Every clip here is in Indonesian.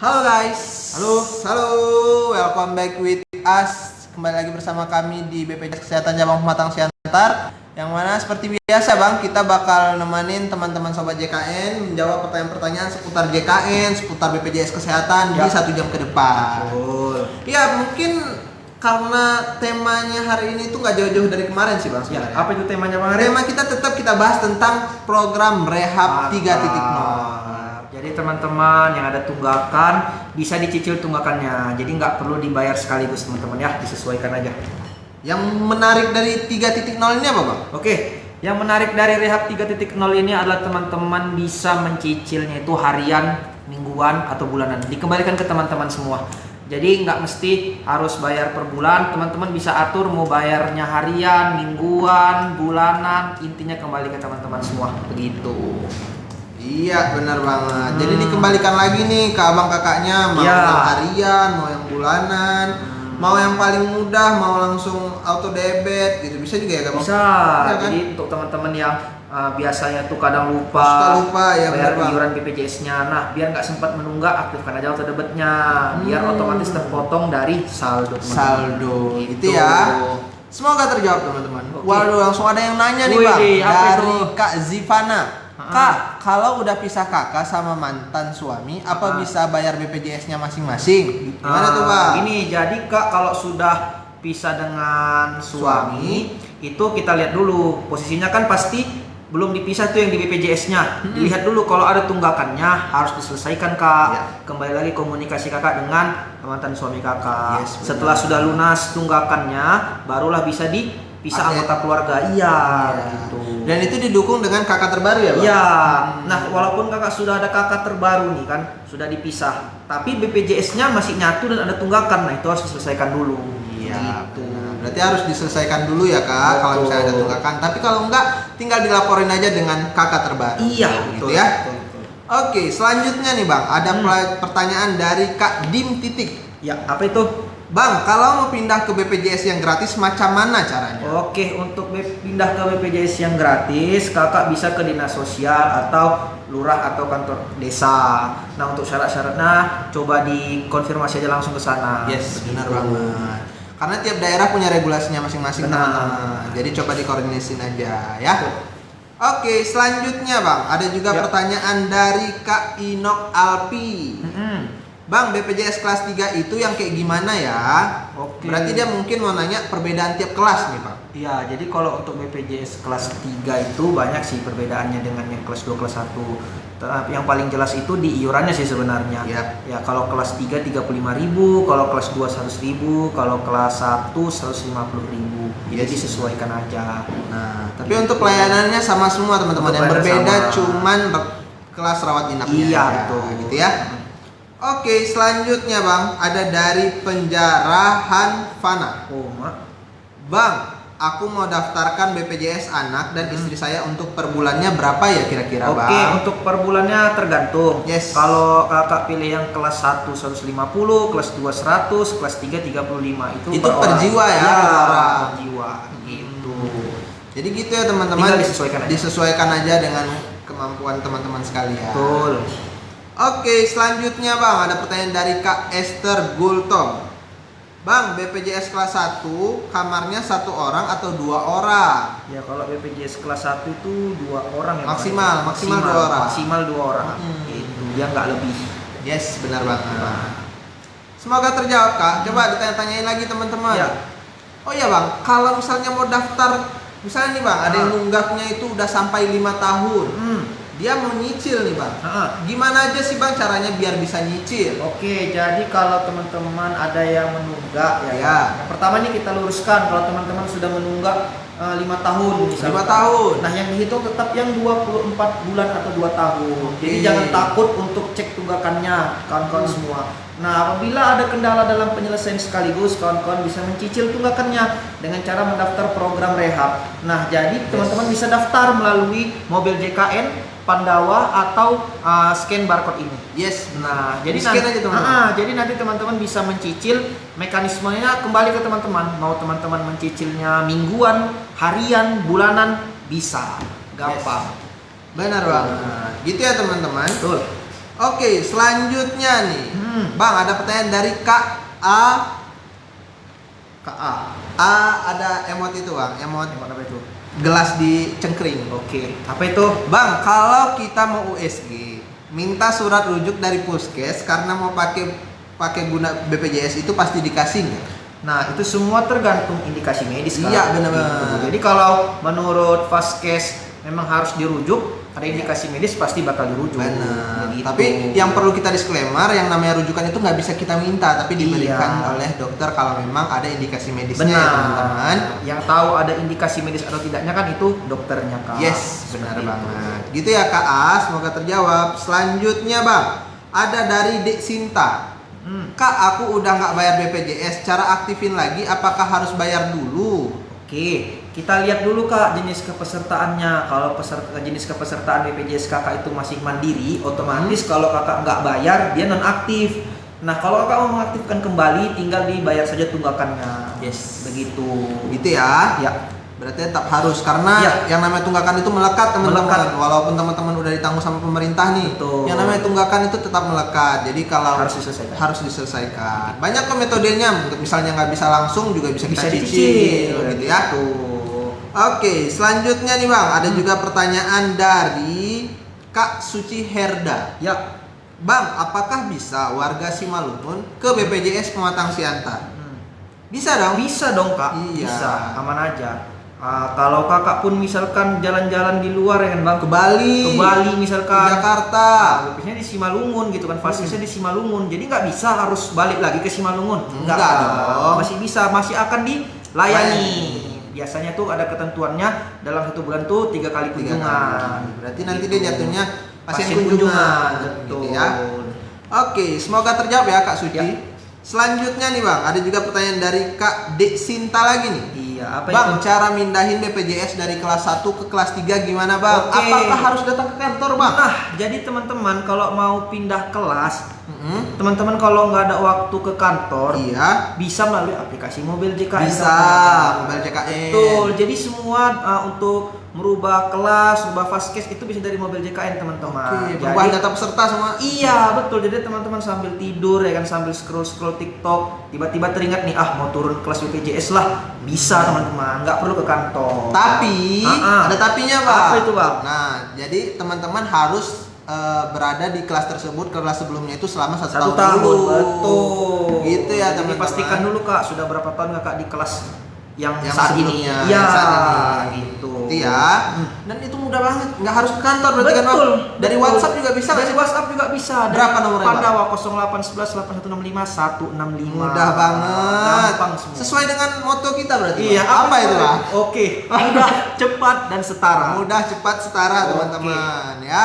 Halo guys. Halo. Halo, welcome back with us. Kembali lagi bersama kami di BPJS Kesehatan Cabang Pematang Siantar. Yang mana seperti biasa Bang, kita bakal nemenin teman-teman Sobat JKN menjawab pertanyaan-pertanyaan seputar JKN, seputar BPJS Kesehatan di 1 jam ke depan. Betul. Ya mungkin karena temanya hari ini tuh nggak jauh-jauh dari kemarin sih Bang sebenarnya. Apa itu temanya Bang? Tema kita tetap kita bahas tentang program Rehab 3.0. Jadi teman-teman yang ada tunggakan bisa dicicil tunggakannya. Jadi nggak perlu dibayar sekaligus teman-teman ya, disesuaikan aja. Yang menarik dari 3.0 ini apa Bang? Oke, yang menarik dari Rehab 3.0 ini adalah teman-teman bisa mencicilnya itu harian, mingguan, atau bulanan. Dikembalikan ke teman-teman semua. Jadi nggak mesti harus bayar per bulan, teman-teman bisa atur mau bayarnya harian, mingguan, bulanan, intinya kembali ke teman-teman semua, begitu. Iya benar banget. Jadi dikembalikan lagi nih ke abang kakaknya, mau yang harian, mau yang bulanan, mau yang paling mudah, mau langsung auto debit gitu bisa juga ya Bang? Bisa. Ya, kan? Jadi untuk teman-teman yang biasanya tuh kadang lupa ya, bayar iuran BPJS-nya, nah biar nggak sempat menunggak, aktifkan aja auto debitnya, biar otomatis terpotong dari saldo. Saldo, gitu ya. Semoga terjawab teman-teman. Oke. Waduh, langsung ada yang nanya nih Bang dari Kak Zivana. Kak, kalau udah pisah kakak sama mantan suami, apa bisa bayar BPJS-nya masing-masing? Gimana tuh Bang? Ini jadi Kak, kalau sudah pisah dengan suami, itu kita lihat dulu posisinya, kan pasti belum dipisah tuh yang di BPJS-nya. Dilihat dulu kalau ada tunggakannya harus diselesaikan Kak. Ya. Kembali lagi komunikasi kakak dengan mantan suami kakak. Yes, setelah sudah lunas tunggakannya, barulah bisa dipisah anggota keluarga. Iya, gitu. Dan itu didukung dengan kakak terbaru ya Bang? Iya. Nah, walaupun kakak sudah ada kakak terbaru nih kan, sudah dipisah, tapi BPJS-nya masih nyatu dan ada tunggakan. Nah, itu harus diselesaikan dulu. Iya, Gitu. berarti harus diselesaikan dulu ya Kak, kalau misalnya ada tunggakan. Tapi kalau enggak, tinggal dilaporin aja dengan kakak terbaru. Iya, gitu betul, ya. betul. Oke, selanjutnya nih Bang, ada pertanyaan dari Kak Dim Titik. Ya, apa itu? Bang, kalau mau pindah ke BPJS yang gratis, macam mana caranya? Oke, untuk pindah ke BPJS yang gratis, kakak bisa ke dinas sosial atau lurah atau kantor desa. Nah, untuk syarat-syaratnya coba dikonfirmasi aja langsung ke sana. Yes, benar banget. Karena tiap daerah punya regulasinya masing-masing teman-teman. Jadi coba dikoordinasiin aja ya. Oke, selanjutnya Bang, ada juga pertanyaan dari Kak Inok Alpi. Bang, BPJS kelas 3 itu yang kayak gimana ya? Oke. Berarti dia mungkin mau nanya perbedaan tiap kelas nih Bang. Iya, jadi kalau untuk BPJS kelas 3 itu banyak sih perbedaannya dengan yang kelas 2, kelas 1. Yang paling jelas itu di iurannya sih sebenarnya. Yap. Ya, kalau kelas 3 35.000, kalau kelas 2 100.000, kalau kelas 1 150.000. Jadi disesuaikan aja. Nah, tapi untuk pelayanannya sama semua teman-teman. Untuk Yang berbeda sama. cuman kelas rawat inapnya. Iya, aja, betul. gitu ya. Oke, selanjutnya Bang, ada dari Penjarahan Fana. Oh, Mak. Bang, aku mau daftarkan BPJS anak dan istri saya untuk per bulannya berapa ya kira-kira Bang? Oke, untuk per bulannya tergantung. Yes. Kalau kakak pilih yang kelas 1 150, kelas 2 100, kelas 3 35 itu per orang. jiwa ya, Iya, per orang. per jiwa gitu. Jadi gitu ya teman-teman. Tinggal disesuaikan aja. Disesuaikan aja dengan kemampuan teman-teman sekalian. Betul. Oke, selanjutnya Bang, ada pertanyaan dari Kak Esther Gultom. Bang, BPJS kelas 1 kamarnya 1 orang atau 2 orang? Ya, kalau BPJS kelas 1 itu 2 orang ya. Maksimal 2 orang. Maksimal 2 orang. Itu dia nggak lebih. Yes, benar banget. Semoga terjawab Kak. Coba ditanya-tanyain lagi teman-teman. Ya. Oh iya Bang, kalau misalnya mau daftar, misalnya nih Bang, ada yang nunggaknya itu udah sampai 5 tahun. Dia mau nyicil nih Bang. Gimana aja sih Bang caranya biar bisa nyicil? Oke, jadi kalau teman-teman ada yang menunggak Ya. Yang pertama nih kita luruskan kalau teman-teman sudah menunggak 5 tahun misalnya. 5 tahun. Nah, yang dihitung tetap yang 24 bulan atau 2 tahun. Jadi jangan takut untuk cek tunggakannya kawan-kawan semua. Nah, apabila ada kendala dalam penyelesaian sekaligus, kawan-kawan bisa mencicil tunggakannya dengan cara mendaftar program rehab. Nah, jadi teman-teman bisa daftar melalui mobil JKN, Pandawa atau scan barcode ini. Yes. Nah, jadi scan aja teman-teman. jadi nanti teman-teman bisa mencicil. Mekanismenya kembali ke teman-teman. Mau teman-teman mencicilnya mingguan, harian, bulanan, bisa. Gampang. Benar banget. Gitu ya teman-teman. Betul. Oke, selanjutnya nih. Bang, ada pertanyaan dari Kak A. KA. Ada emot itu bang, emot Apa itu? gelas di cengkring. Oke. Apa itu? Bang, kalau kita mau USG, minta surat rujuk dari puskes karena mau pakai guna BPJS itu pasti dikasih nggak? Nah, itu semua tergantung indikasi medis kan. Iya, benar. Gitu. Jadi kalau menurut Vaskes memang harus dirujuk, ada indikasi medis pasti bakal dirujuk. Benar. Gitu. Tapi yang perlu kita disclaimer, yang namanya rujukan itu nggak bisa kita minta, tapi diberikan Iya. oleh dokter kalau memang ada indikasi medisnya, benar. ya, teman-teman. Yang tahu ada indikasi medis atau tidaknya kan itu dokternya Kak. Yes, benar Seperti itu. banget. Gitu ya Kak A, semoga terjawab. Selanjutnya Bang, ada dari Dek Sinta. Kak, aku udah nggak bayar BPJS, cara aktifin lagi apakah harus bayar dulu? Oke, kita lihat dulu Kak jenis kepesertaannya. Kalau jenis kepesertaan BPJS Kakak itu masih mandiri, otomatis kalau Kakak nggak bayar dia non aktif. Nah, kalau Kakak mau mengaktifkan kembali, tinggal dibayar saja tunggakannya. Yes. Begitu. Gitu ya. Ya. Berarti tetap harus karena Ya. yang namanya tunggakan itu melekat teman-teman. Melekat. Walaupun teman-teman udah ditanggung sama pemerintah nih, Betul. yang namanya tunggakan itu tetap melekat. Jadi kalau Harus diselesaikan. harus diselesaikan. Banyak kok metodenya. Untuk misalnya nggak bisa langsung juga bisa kita Bisa cicil, gitu ya. Tuh. Oke, selanjutnya nih Bang, ada juga pertanyaan dari Kak Suci Herda. Ya. Bang, apakah bisa warga Simalungun ke BPJS Pematang Siantar? Bisa dong. Bisa dong Kak. Iya. Bisa, aman aja. Kalau Kakak pun misalkan jalan-jalan di luar ya kan Bang, Ke Bali, ke Bali misalkan, ke Jakarta. biasanya di Simalungun gitu kan, fasilitasnya di Simalungun. Jadi nggak bisa harus balik lagi ke Simalungun. Enggak dong. Masih bisa, masih akan dilayani. Biasanya tuh ada ketentuannya dalam 1 bulan tuh 3 kali 3 kunjungan. kali. Berarti nanti dia Gitu. jatuhnya pasien Pasien kunjungan, betul. gitu ya. Oke, semoga terjawab ya Kak Suci. Ya. Selanjutnya nih Bang, ada juga pertanyaan dari Kak Dek Sinta lagi nih. Iya, apa Bang, itu? cara mindahin BPJS dari kelas 1 ke kelas 3 gimana Bang? Oke. Apakah harus datang ke kantor Bang? Nah, jadi teman-teman kalau mau pindah kelas, Mm-mm. teman-teman kalau nggak ada waktu ke kantor, Iya, bisa melalui aplikasi mobil JKN. bisa teman-teman. mobil JKN. Betul. Jadi semua untuk merubah kelas, merubah Vaskes itu bisa dari mobil JKN teman-teman. Oke, Jadi- perubahan data peserta semua. Iya betul. Jadi teman-teman sambil tidur ya kan, sambil scroll TikTok, tiba-tiba teringat nih, mau turun kelas BPJS lah, bisa teman-teman, nggak perlu ke kantor. Tapi Ah. ada tapinya Bang. Apa itu, Bang? Nah, jadi teman-teman harus berada di kelas tersebut, kelas sebelumnya itu selama 1 1 tahun tahun, dulu. betul. Gitu ya Jadi teman-teman. pastikan dulu Kak, sudah berapa tahun Kakak di kelas yang Yang saat ini. sebelumnya, Iya, yang saat ini. gitu. Gitu ya. Dan itu mudah banget, nggak harus ke kantor berarti kan Bang? Betul. Dari betul. WhatsApp juga bisa nggak Dari sih? WhatsApp juga bisa. Berapa nomornya, Bang? Pandawa 0811 8165 165. Mudah banget. Gampang semua. Sesuai dengan moto kita berarti. Iya, Bang. Apa itu Bang? Oke, mudah, cepat dan setara. Mudah, cepat, setara Oke. teman-teman ya.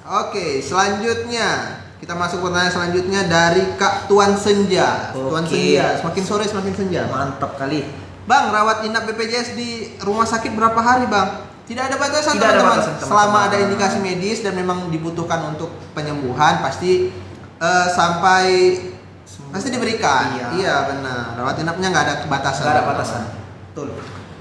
Oke, selanjutnya kita masuk pertanyaan selanjutnya dari Kak Tuan Senja. Tuan Oke. Senja, semakin sore semakin senja. Mantap kali. Bang, rawat inap BPJS di rumah sakit berapa hari Bang? Tidak ada batasan Tidak ada teman-teman. batasan, teman-teman. Selama ada indikasi medis dan memang dibutuhkan untuk penyembuhan pasti sampai pasti diberikan. Iya. Iya benar. Rawat inapnya nggak ada batasan. Nggak ada batasan. Betul.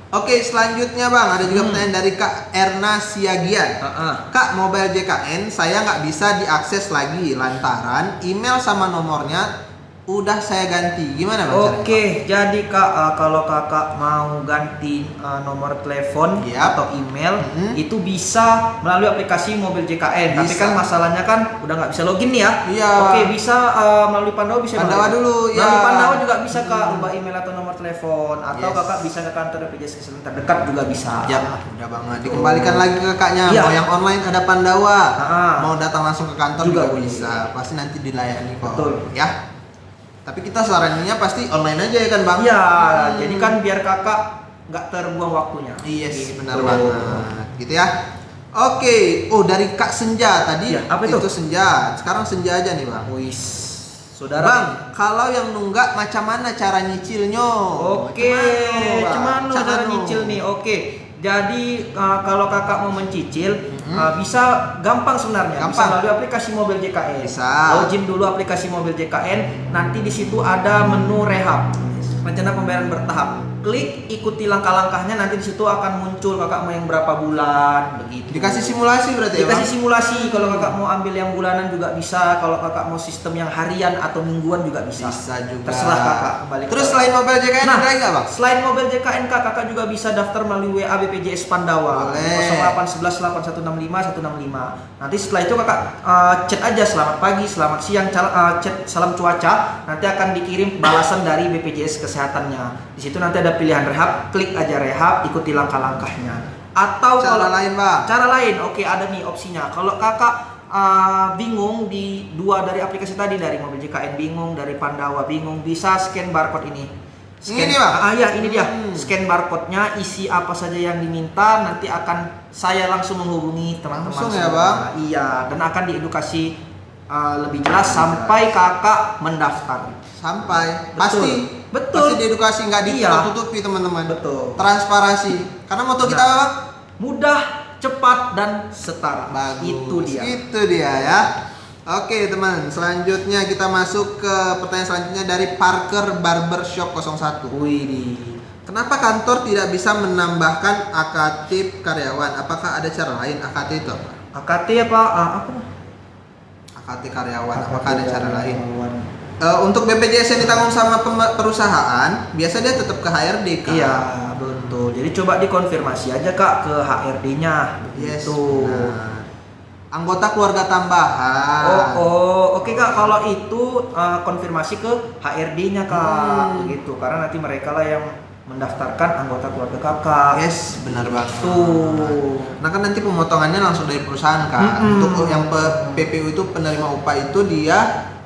Oke, selanjutnya Bang, ada juga pertanyaan dari Kak Erna Siagian. Kak, mobile JKN saya nggak bisa diakses lagi lantaran email sama nomornya udah saya ganti. Gimana Bang caranya? Oke, jadi Kak, kalau Kakak mau ganti nomor telepon Iya. atau email, Mhm. itu bisa melalui aplikasi mobil JKN. Tapi Bisa. kan masalahnya kan udah nggak bisa login nih ya. Iya. Oke, bisa melalui Pandawa bisa. Pandawa melalui- dulu, ya. Melalui Pandawa juga bisa Kak, ubah email atau nomor telepon, atau Yes. Kakak bisa ke kantor BPJS Kesehatan terdekat juga bisa. Ya, udah banget. Dikembalikan lagi ke kakaknya. Iya. Mau yang online ada Pandawa. Ah. Mau datang langsung ke kantor Juga juga boleh. bisa. Pasti nanti dilayani kok. Betul. Ya. Tapi kita sarannya pasti online aja ya kan Bang? Iya, Hmm. jadi kan biar Kakak nggak terbuang waktunya. Yes, Gitu. benar banget. Gitu ya. Oke, dari Kak Senja tadi. Iya, apa itu? Senja. Sekarang Senja aja nih Bang. Wis, saudara. Bang, kalau yang nunggak macam mana cara nyicilnya? Oke, cuman Bang? cara nyicil nih. Oke, jadi kalau Kakak mau mencicil, bisa gampang sebenarnya. Bisa Gampang. melalui aplikasi mobil JKN. Bisa. Login dulu aplikasi mobil JKN. Nanti di situ ada menu rehab, rencana pembayaran bertahap. klik ikuti langkah-langkahnya, nanti di situ akan muncul kakak mau yang berapa bulan begitu. Dikasih simulasi berarti ya, Bang? Dikasih simulasi, kalau kakak mau ambil yang bulanan juga bisa, kalau kakak mau sistem yang harian atau mingguan juga bisa. Bisa juga. Terserah kakak kembali. Terus selain Mobile JKN ada lagi nggak, Bang? Selain Mobile JKN kakak juga bisa daftar melalui WA BPJS Pandawa. Boleh. 0811 8165 165. Nanti setelah itu kakak chat aja selamat pagi, selamat siang, chat salam cuaca. Nanti akan dikirim balasan dari BPJS Kesehatannya. Di situ nanti ada pilihan rehab, klik aja rehab, ikuti langkah-langkahnya. Atau Cara lain, Bang? Cara lain, oke, ada nih opsinya. Kalau kakak bingung di dua dari aplikasi tadi, dari Mobile JKN bingung, dari Pandawa bingung, bisa scan barcode ini. Ini, Bang? Ya, ini dia. Scan barcode-nya, isi apa saja yang diminta, nanti akan saya langsung menghubungi teman-teman Langsung semua. ya, Bang? Iya, dan akan diedukasi lebih jelas sampai kakak mendaftar. Sampai Betul. Betul. Pasti diedukasi, nggak Iya. ditutup-tutupi teman-teman. Betul. Transparansi. Karena moto kita apa, Bang? Mudah, cepat, dan setara. Bagus. Itu dia. Itu dia ya. Oke teman, selanjutnya kita masuk ke pertanyaan selanjutnya dari Parker Barbershop 01. Wih. Kenapa kantor tidak bisa menambahkan aktif karyawan? Apakah ada cara lain? AKT itu apa? AKT apa? Apa? AKT karyawan. Apakah ada cara lain? Karyawan. Untuk BPJS yang ditanggung sama perusahaan, biasa dia tetap ke HRD kan? Iya, betul. Jadi coba dikonfirmasi aja kak ke HRD-nya. Yes. Begitu. Nah. Anggota keluarga tambahan. Oke kak. Kalau itu konfirmasi ke HRD-nya kak. Begitu. Karena nanti mereka lah yang mendaftarkan anggota keluarga kakak. Yes, benar banget. Tuh. Nah kan nanti pemotongannya langsung dari perusahaan kan. Untuk yang PPU itu penerima upah itu dia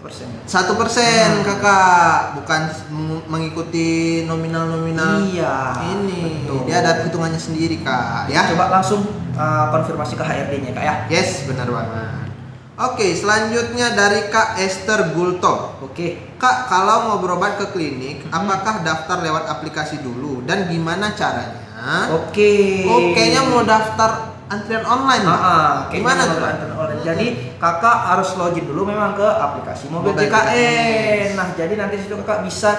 1% kakak, bukan mengikuti nominal Iya. ini. Betul. Dia ada hitungannya sendiri kak ya. Coba langsung konfirmasi ke HRD-nya kak ya. Yes, benar banget. Oke, selanjutnya dari Kak Esther Gulto. Oke. Kak, kalau mau berobat ke klinik, apakah daftar lewat aplikasi dulu dan gimana caranya? Oke. Oh, kayaknya mau daftar antrian online. Pak. Gimana tuh? Jadi kakak harus login dulu memang ke aplikasi Mobile Mobile JKN. JKN. Nah, jadi nanti situ kakak bisa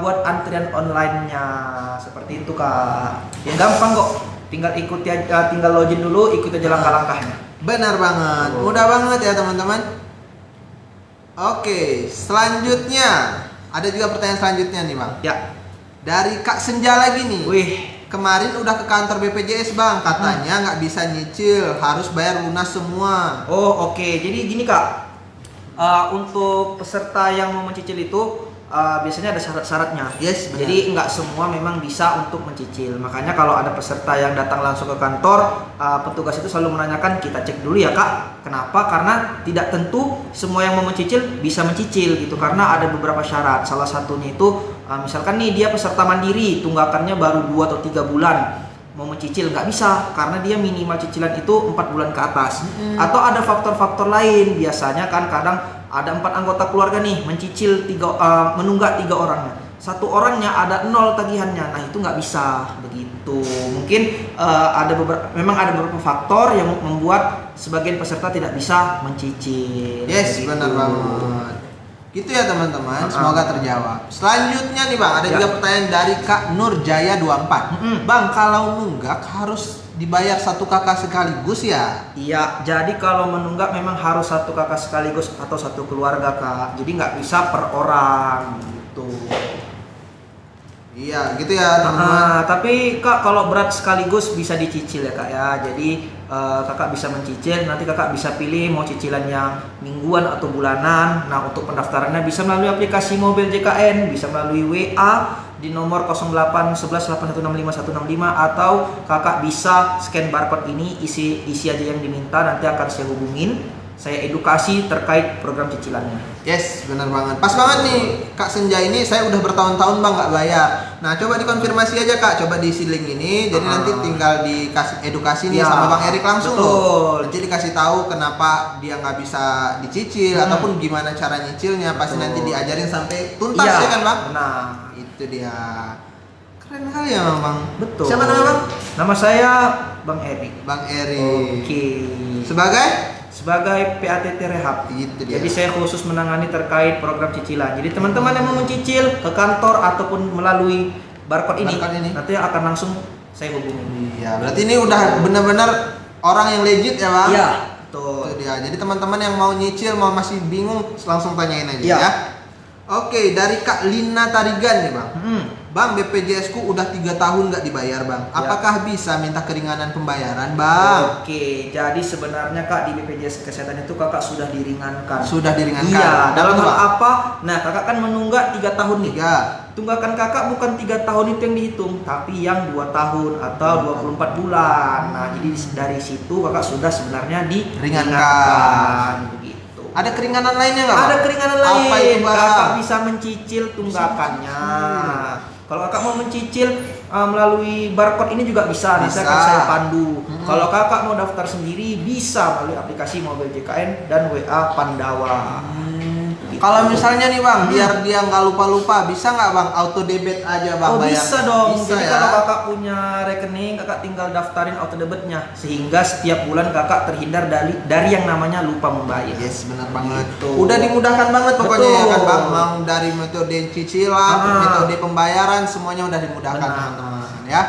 buat antrian online-nya seperti itu kak. Yang gampang kok. Tinggal ikuti aja, tinggal login dulu, ikuti aja langkah-langkahnya. Benar banget, mudah banget ya teman-teman. Oke, selanjutnya ada juga pertanyaan selanjutnya nih bang. Ya. Dari Kak Senja lagi nih. Wih. Kemarin udah ke kantor BPJS bang, katanya nggak bisa nyicil, harus bayar lunas semua. Oh oke. Jadi gini kak, untuk peserta yang mau mencicil itu biasanya ada syarat-syaratnya. Yes, benar. Jadi nggak semua memang bisa untuk mencicil. Makanya kalau ada peserta yang datang langsung ke kantor, petugas itu selalu menanyakan, kita cek dulu ya kak. Kenapa? Karena tidak tentu semua yang mau mencicil bisa mencicil gitu. Karena ada beberapa syarat. Salah satunya itu misalkan nih dia peserta mandiri, tunggakannya baru 2 atau 3 bulan, mau mencicil nggak bisa karena dia minimal cicilan itu 4 bulan ke atas. Atau ada faktor-faktor lain, biasanya kan kadang ada 4 anggota keluarga nih mencicil menunggak 3 orangnya, 1 orangnya ada 0 tagihannya, nah itu nggak bisa begitu. Mungkin memang ada beberapa faktor yang membuat sebagian peserta tidak bisa mencicil. Yes, begitu. benar banget. Gitu ya teman-teman, semoga terjawab. Selanjutnya nih bang, ada juga pertanyaan dari Kak Nurjaya 24. Bang, kalau nunggak harus dibayar 1 kakak sekaligus ya? Iya, jadi kalau menunggak memang harus 1 kakak sekaligus atau 1 keluarga kak. Jadi nggak bisa per orang gitu. Iya, gitu ya teman-teman. Tapi kak kalau berat sekaligus bisa dicicil ya kak ya. Jadi kakak bisa mencicil, nanti kakak bisa pilih mau cicilan yang mingguan atau bulanan. Nah untuk pendaftarannya bisa melalui aplikasi Mobile JKN, bisa melalui WA di nomor 08118165 atau kakak bisa scan barcode ini, isi aja yang diminta, nanti akan saya hubungin, saya edukasi terkait program cicilannya. Yes, benar banget. Pas banget nih Kak Senja ini, saya udah bertahun-tahun bang nggak bayar. Nah coba dikonfirmasi aja kak, coba diisi link ini. Jadi nanti tinggal dikasih edukasi nih sama Bang Erik langsung loh. Jadi dikasih tahu kenapa dia nggak bisa dicicil ataupun gimana cara nyicilnya. Pasti nanti diajarin sampai tuntas ya kan bang? Nah itu dia. Keren kali ya bang. Betul. Siapa nama bang? Nama saya Bang Erik. Bang Erik. Oke. Sebagai PATT Rehab. Itu dia. Jadi saya khusus menangani terkait program cicilan. Jadi teman-teman yang mau mencicil ke kantor ataupun melalui barcode ini, Barcode ini. nanti akan langsung saya hubungi. Iya, berarti ini udah benar-benar orang yang legit ya bang? Iya, Itu betul. dia. Jadi teman-teman yang mau nyicil, mau masih bingung, langsung tanyain aja Iya. ya. Oke, dari Kak Lina Tarigan nih bang. Hmm. Bang, BPJS ku udah 3 tahun nggak dibayar bang. Ya. Apakah bisa minta keringanan pembayaran bang? Oke, jadi sebenarnya Kak di BPJS Kesehatan itu Kakak sudah diringankan. Sudah diringankan. Iya, dalam hal Bang? apa? Nah, Kakak kan menunggak 3 tahun nih. 3. Tunggakan Kakak bukan 3 tahun itu yang dihitung, tapi yang 2 tahun atau 24 bulan. Nah, jadi dari situ Kakak sudah sebenarnya diringankan begitu. Ada keringanan lainnya nggak bang? Ada keringanan Apa itu, lain. Bang? Kakak bisa mencicil tunggakannya. Kalau Kakak mau mencicil melalui barcode ini juga bisa. Nanti Bisa. akan saya pandu. Hmm. Kalau Kakak mau daftar sendiri bisa melalui aplikasi Mobil JKN dan WA Pandawa. Gitu. Kalau misalnya nih bang, biar dia nggak lupa-lupa, bisa nggak bang auto debit aja bang? Oh bayarnya? bisa dong. Bisa Jadi ya? kalau Kakak punya rekening, Kakak tinggal daftarin auto debitnya sehingga setiap bulan Kakak terhindar dari yang namanya lupa membayar. Yes, benar banget. Gitu. Udah dimudahkan banget pokoknya ya kan Betul. bang. Mau dari metode cicilan, metode pembayaran, semuanya udah dimudahkan Benar. teman-teman ya.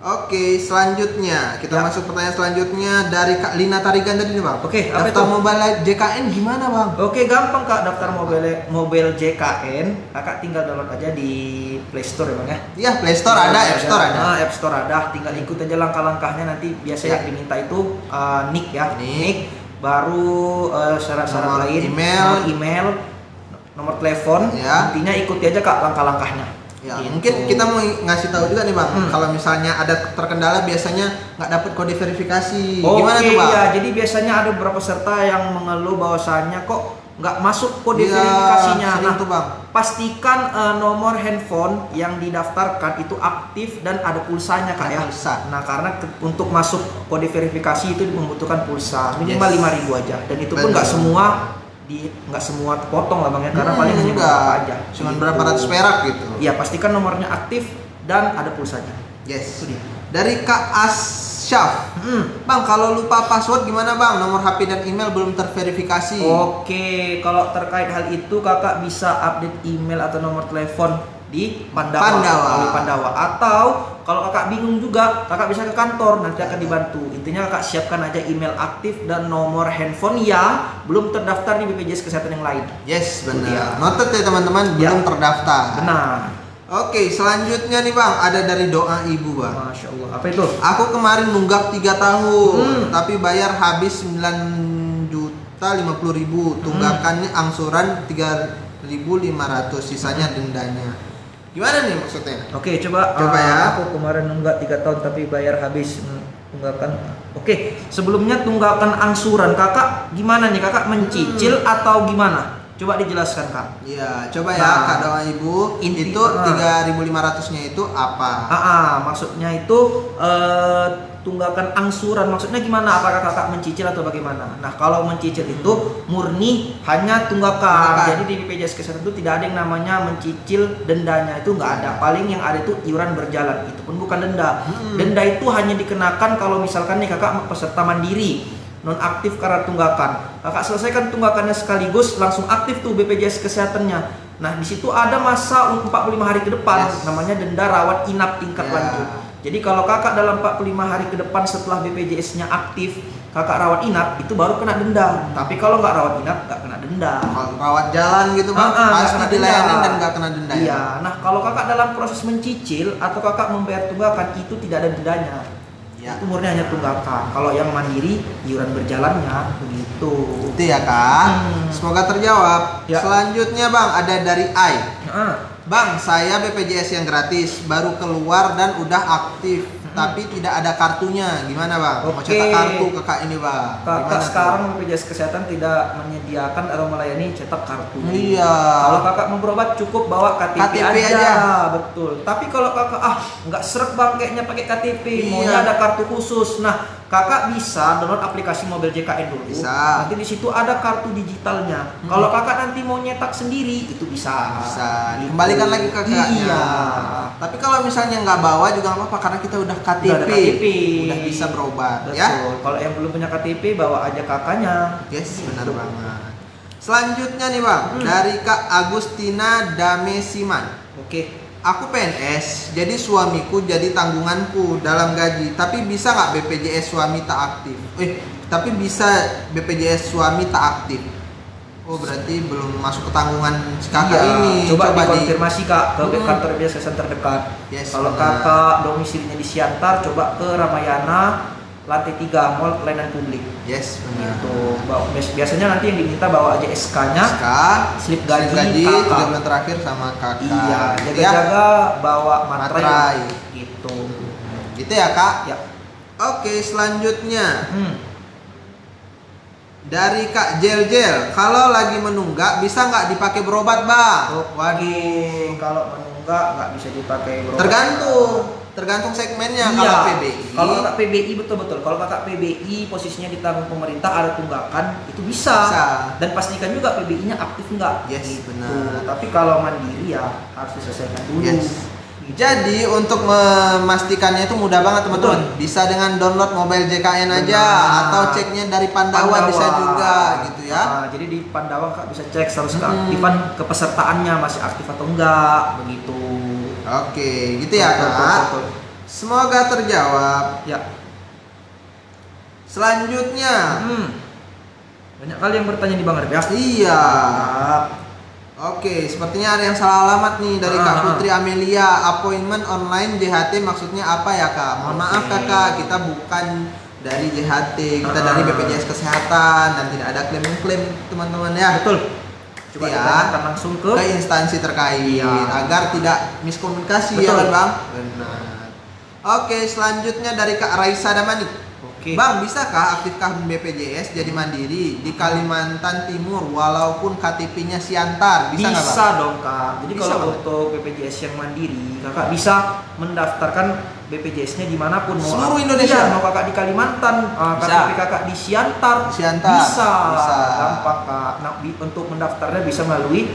Oke, selanjutnya kita Ya. masuk pertanyaan selanjutnya dari Kak Lina Tarigan tadi nih bang. Oke, apa daftar itu? mobile JKN gimana bang? Oke, gampang Kak daftar mobil JKN. Kakak tinggal download aja di Play Store ya Bang ya. Iya, Play Store ada, App Store ada. Nah, App Store ada. Tinggal ikut aja langkah-langkahnya, nanti biasa Ya. yang diminta itu nick ya. Nick. Baru syarat-syarat Nomor lain, email. nomor telepon. Ya. Intinya ikuti aja Kak langkah-langkahnya. Ya, Gitu. mungkin kita mau ngasih tahu juga nih bang, Hmm. kalau misalnya ada terkendala biasanya nggak dapat kode verifikasi. Oke, Gimana tuh bang? ya, jadi biasanya ada beberapa peserta yang mengeluh bahwasannya kok nggak masuk kode Iya, verifikasinya. sering Nah, tuh, Bang. pastikan nomor handphone yang didaftarkan itu aktif dan ada pulsanya Kak Ada ya. pulsa. Nah, karena untuk masuk kode verifikasi itu membutuhkan pulsa minimal Yes. 5.000 aja, dan itu pun nggak Betul. nggak semua potong lah Bang ya, karena paling hanya enggak. beberapa aja. Cuman Gitu. berapa ratus perak gitu. Iya, pastikan nomornya aktif dan ada pulsanya. Yes. Itu dia. Dari Kak Asyaf. Bang, kalau lupa password gimana bang? Nomor HP dan email belum terverifikasi. Oke, kalau terkait hal itu Kakak bisa update email atau nomor telepon di Pandawa. Melalui Pandawa. Atau kalau Kakak bingung juga, Kakak bisa ke kantor, nanti akan dibantu. Intinya Kakak siapkan aja email aktif dan nomor handphone yang belum terdaftar di BPJS Kesehatan yang lain. Yes, Itu dia. benar. Noted ya teman-teman, Ya. belum terdaftar. Benar. Oke, selanjutnya nih bang, ada dari doa ibu bang. Masya Allah. Apa itu? Aku kemarin nunggak 3 tahun, tapi bayar habis 9.050.000. Tunggakannya angsuran 3.500, sisanya dendanya. Gimana nih maksudnya? Oke, coba ya. Aku kemarin nunggak 3 tahun tapi bayar habis tunggakan. Oke, sebelumnya tunggakan angsuran Kakak gimana nih? Kakak mencicil atau gimana? Coba dijelaskan Kak. Iya, coba ya Nah, Kak doa ibu. inti- Itu 3.500-nya itu apa? Maksudnya itu tunggakan angsuran. Maksudnya gimana? Apakah Kakak mencicil atau bagaimana? Nah, kalau mencicil itu murni hanya tunggakan. Jadi di BPJS Kesehatan itu tidak ada yang namanya mencicil dendanya, itu nggak ada. Paling yang ada itu iuran berjalan, itu pun bukan denda. Denda itu hanya dikenakan kalau misalkan nih Kakak peserta mandiri, non aktif karena tunggakan. Kakak selesaikan tunggakannya sekaligus langsung aktif tuh BPJS Kesehatannya. Nah, di situ ada masa 45 hari ke depan, Yes. namanya denda rawat inap tingkat Ya. lanjut. Jadi kalau Kakak dalam 45 hari ke depan setelah BPJS-nya aktif, Kakak rawat inap, itu baru kena denda. Tapi kalau nggak rawat inap, nggak kena denda. Kalau rawat jalan gitu bang, Nggak pasti kena dilayani denda. dan nggak kena denda Iya. ya. Nah, kalau Kakak dalam proses mencicil atau Kakak membayar tunggakan, itu tidak ada dendanya. Ya. Itu murni hanya tunggakan. Kalau yang mandiri, iuran berjalannya begitu. Itu ya kak. Semoga terjawab. Ya. Selanjutnya bang, ada dari Ai. Nah, Bang, saya BPJS yang gratis, baru keluar dan udah aktif, tapi tidak ada kartunya. Gimana bang? Mau Oke. cetak kartu ke kak ini bang? Kakak Gimana tuh? sekarang BPJS Kesehatan tidak menyediakan atau melayani cetak kartu. Iya. Kalau Kakak mau berobat cukup bawa KTP, aja. Betul. Tapi kalau Kakak nggak seret bang kayaknya pakai KTP, maunya Iya. ada kartu khusus. Nah, Kakak bisa download aplikasi Mobil JKN dulu. Bisa. Nanti di situ ada kartu digitalnya. Kalau Kakak nanti mau nyetak sendiri itu bisa. Bisa Gitu. dikembalikan lagi ke kakaknya. Iya. Tapi kalau misalnya nggak bawa juga nggak apa-apa karena kita udah KTP, Udah ada KTP. udah bisa berobat Betul. ya. Kalau yang belum punya KTP bawa aja kakaknya. Yes, benar banget. Selanjutnya nih bang, dari Kak Agustina Damesiman. Oke. aku PNS, jadi suamiku jadi tanggunganku dalam gaji. Tapi bisa nggak BPJS suami tak aktif? Tapi bisa BPJS suami tak aktif. Oh berarti belum masuk ke tanggungan si kakak ini. Coba dikonfirmasi kak ke kantor BPJS terdekat. Yes, kalau kakak domisilinya di Siantar, coba ke Ramayana lantai 3 Mall Pelayanan Publik. Yes, benar. Itu biasanya nanti yang diminta bawa aja SK-nya, slip gaji 3 bulan terakhir sama kakak. Iya, gitu jaga-jaga bawa materai. Gitu. Gitu ya kak? Ya. Oke, selanjutnya dari Kak Jel, kalau lagi menunggak bisa nggak dipakai berobat bang? Waduh, kalau menunggak nggak bisa dipakai berobat. Tergantung segmennya. Iya. Kalau PBI. Kalau kakak PBI betul. Kalau kakak PBI posisinya ditanggung pemerintah, ada tunggakan, itu bisa. Dan pastikan juga PBI-nya aktif nggak. Yes, gitu. benar. Tapi kalau mandiri ya harus diselesaikan dulu. Yes. Jadi untuk memastikannya itu mudah banget teman-teman. Bisa dengan download mobile JKN aja atau ceknya dari Pandawa bisa juga gitu ya. Nah, jadi di Pandawa kak bisa cek harus keaktifan kepesertaannya masih aktif atau enggak begitu. Oke, gitu ya kak. Semoga terjawab. Ya. Selanjutnya, banyak kali yang bertanya di Bang Arif ya. Iya. Oke, sepertinya ada yang salah alamat nih dari Kak Putri Amelia. Appointment online JHT maksudnya apa ya kak? Mohon maaf kakak, kita bukan dari JHT, kita dari BPJS Kesehatan dan tidak ada klaim teman-teman ya. Betul. Coba ya, ditanyakan langsung ke instansi terkait agar tidak miskomunikasi. Betul. Ya kan bang? Benar. Oke, selanjutnya dari Kak Raisa Damani. Bang, bisakah aktifkan BPJS jadi mandiri di Kalimantan Timur walaupun KTP-nya Siantar? Bisa nggak bang? Bisa dong kak. Jadi Bisa, kalau Bang? untuk BPJS yang mandiri, kakak bisa mendaftarkan BPJS-nya dimanapun. Seluruh Indonesia? Mau kakak di Kalimantan, KTP kakak di Siantar, bisa. Gampang kak. Nah, untuk mendaftarnya bisa melalui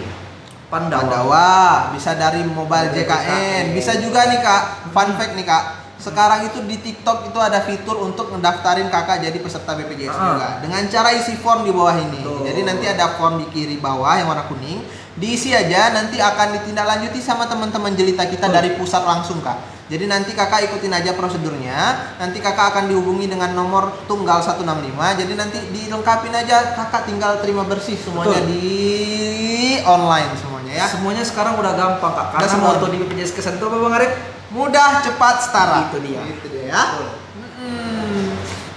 Pandawa. Bisa dari mobile JKN. Bisa juga nih kak, fun fact nih kak. Sekarang itu di TikTok itu ada fitur untuk mendaftarin kakak jadi peserta BPJS juga. Dengan cara isi form di bawah ini. Jadi nanti ada form di kiri bawah yang warna kuning. Diisi aja, nanti akan ditindaklanjuti sama teman-teman jelita kita dari pusat langsung kak. Jadi nanti kakak ikutin aja prosedurnya. Nanti kakak akan dihubungi dengan nomor tunggal 165. Jadi nanti dilengkapin aja, kakak tinggal terima bersih semuanya di online semuanya ya. Semuanya sekarang udah gampang kak. Karena semua moto di BPJS Kesehatan itu apa Bang Arif? Mudah, cepat, setara. Itu dia ya.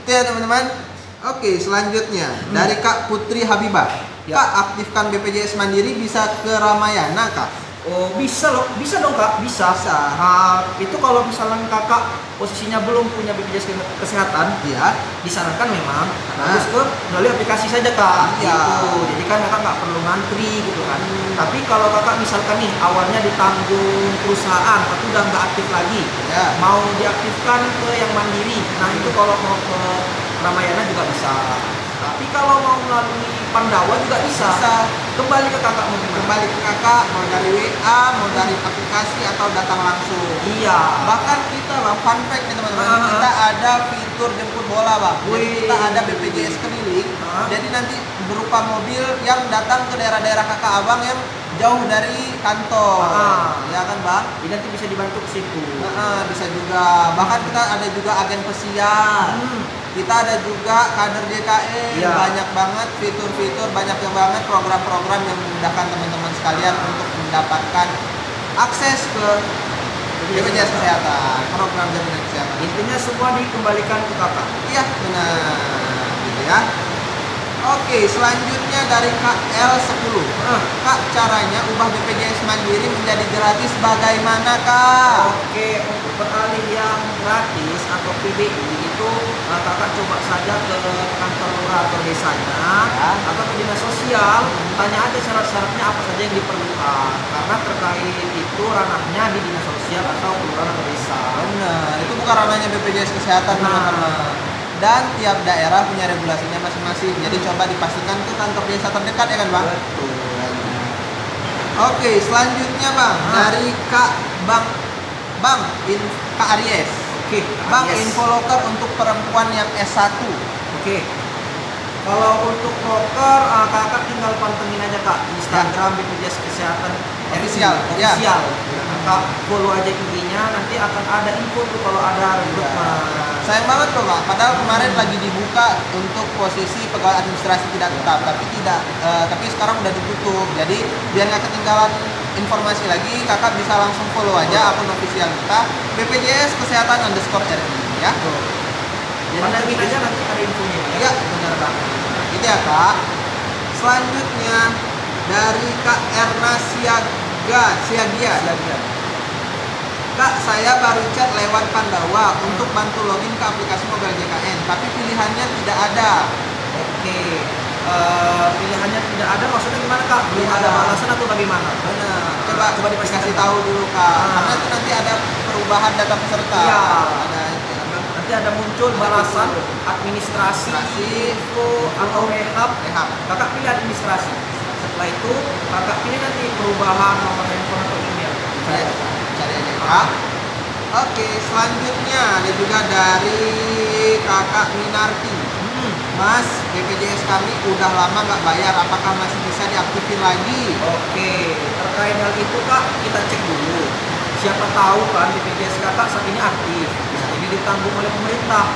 Itu ya teman-teman. Oke, selanjutnya dari Kak Putri Habibah. Kak, aktifkan BPJS Mandiri bisa ke Ramayana kak? Oh bisa loh, bisa dong kak, bisa. Itu kalau misalnya kakak posisinya belum punya BPJS Kesehatan, disarankan memang harus ke melalui aplikasi saja kak. Gitu. Jadi kan kakak nggak perlu ngantri gitu kan. Tapi kalau kakak misalkan nih awalnya ditanggung perusahaan, tapi udah nggak aktif lagi, mau diaktifkan ke yang mandiri. Nah itu kalau mau ke Ramayana juga bisa. Tapi kalau mau melalui Pandawa juga bisa. Kembali ke kakak mau gimana? Kembali ke kakak, mau dari WA, mau dari aplikasi atau datang langsung. Iya. Bahkan kita bang, fun fact nih teman-teman, kita ada fitur jemput bola bang. Jadi kita ada BPJS keliling. Jadi nanti berupa mobil yang datang ke daerah-daerah kakak abang yang jauh dari kantor. Ya kan bang? Jadi nanti bisa dibantu ke situ. Bisa juga. Bahkan kita ada juga agen pesiar. Kita ada juga kader JKN, banyak banget fitur-fitur, banyak banget program-program yang memudahkan teman-teman sekalian untuk mendapatkan akses ke BPJS Kesehatan, program jaminan kesehatan. Intinya semua dikembalikan ke kakak. Iya, benar. Gitu ya. Oke, selanjutnya dari Kak L10. Kak, caranya ubah BPJS Mandiri menjadi gratis bagaimana kak? Oke, untuk beralih yang gratis atau PBI itu kakak coba saja ke kantor lurah atau desanya atau ke dinas sosial, tanya aja syarat-syaratnya apa saja yang diperlukan. Karena terkait itu ranahnya di dinas sosial atau kelurahan atau desa. Benar, itu bukan ranahnya BPJS Kesehatan teman-teman. Dan tiap daerah punya regulasinya masing-masing. Jadi coba dipastikan ke kantor desa terdekat ya kan bang? Betul. Oke, selanjutnya bang dari Kak Kak Aries. Oke, Bang, infoloker untuk perempuan yang S1. Oke. Kalau untuk broker, kakak tinggal pantengin aja kak Instagram BPJS Kesehatan official. kakak follow aja IG-nya, nanti akan ada info tuh kalau ada rekrutmen. Sayang banget loh Kak, padahal kemarin lagi dibuka untuk posisi pegawai administrasi tidak tetap, tapi sekarang udah ditutup. Jadi biar nggak ketinggalan informasi lagi, kakak bisa langsung follow aja akun official kita BPJS Kesehatan _RI ya. Jadi nanti aja nanti ada infonya ya. Ya benar banget. Itu ya Kak. Selanjutnya dari Kak Erna Siagia. Kak, saya baru chat lewat Pandawa untuk bantu login ke aplikasi mobile JKN, tapi pilihannya tidak ada. Oke, pilihannya tidak ada maksudnya gimana Kak? Belum Iya. ada balasan atau bagaimana? Benar. Coba dikasih dikasih tahu dulu Kak. Karena itu nanti ada perubahan data peserta. Iya. Ada Nanti ada muncul balasan administrasi, info atau rehab. Kakak pilih administrasi. Setelah itu kakak pilih nanti perubahan nomor handphone atau email. Cari aja Kak. Oke, selanjutnya ada juga dari Kakak Minarti. Mas, BPJS kami udah lama nggak bayar, apakah masih bisa diaktifin lagi? Oke, terkait hal itu Kak, kita cek dulu. Siapa tahu kan BPJS kakak saat ini aktif, bisa jadi ditanggung oleh pemerintah.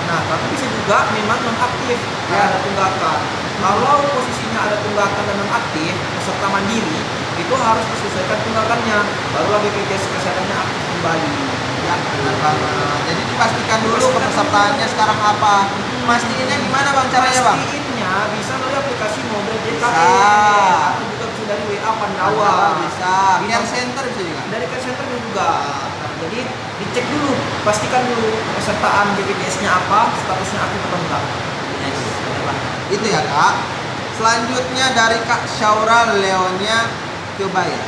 Nah, tapi bisa juga memang non-aktif, ada tunggakan. Kalau posisinya ada tunggakan dan non-aktif, peserta mandiri, itu harus diselesaikan tunggakannya, barulah BPJS kesehatannya aktif kembali. Ya, benar banget. Jadi dipastikan dulu kepesertaannya sekarang apa. Mastiinnya gimana Bang caranya Bang? Pastiinnya bisa melalui aplikasi mobile JKN Bisa. atau juga bisa dari WA Pandawa. Bisa. Care center bisa juga. Dari care center juga. Nah, jadi dicek dulu, pastikan dulu pesertaan BPJS-nya apa, statusnya aktif atau enggak. Yes, benar banget. Itu ya Kak. Selanjutnya dari Kak Syaura Leonya Kebaya.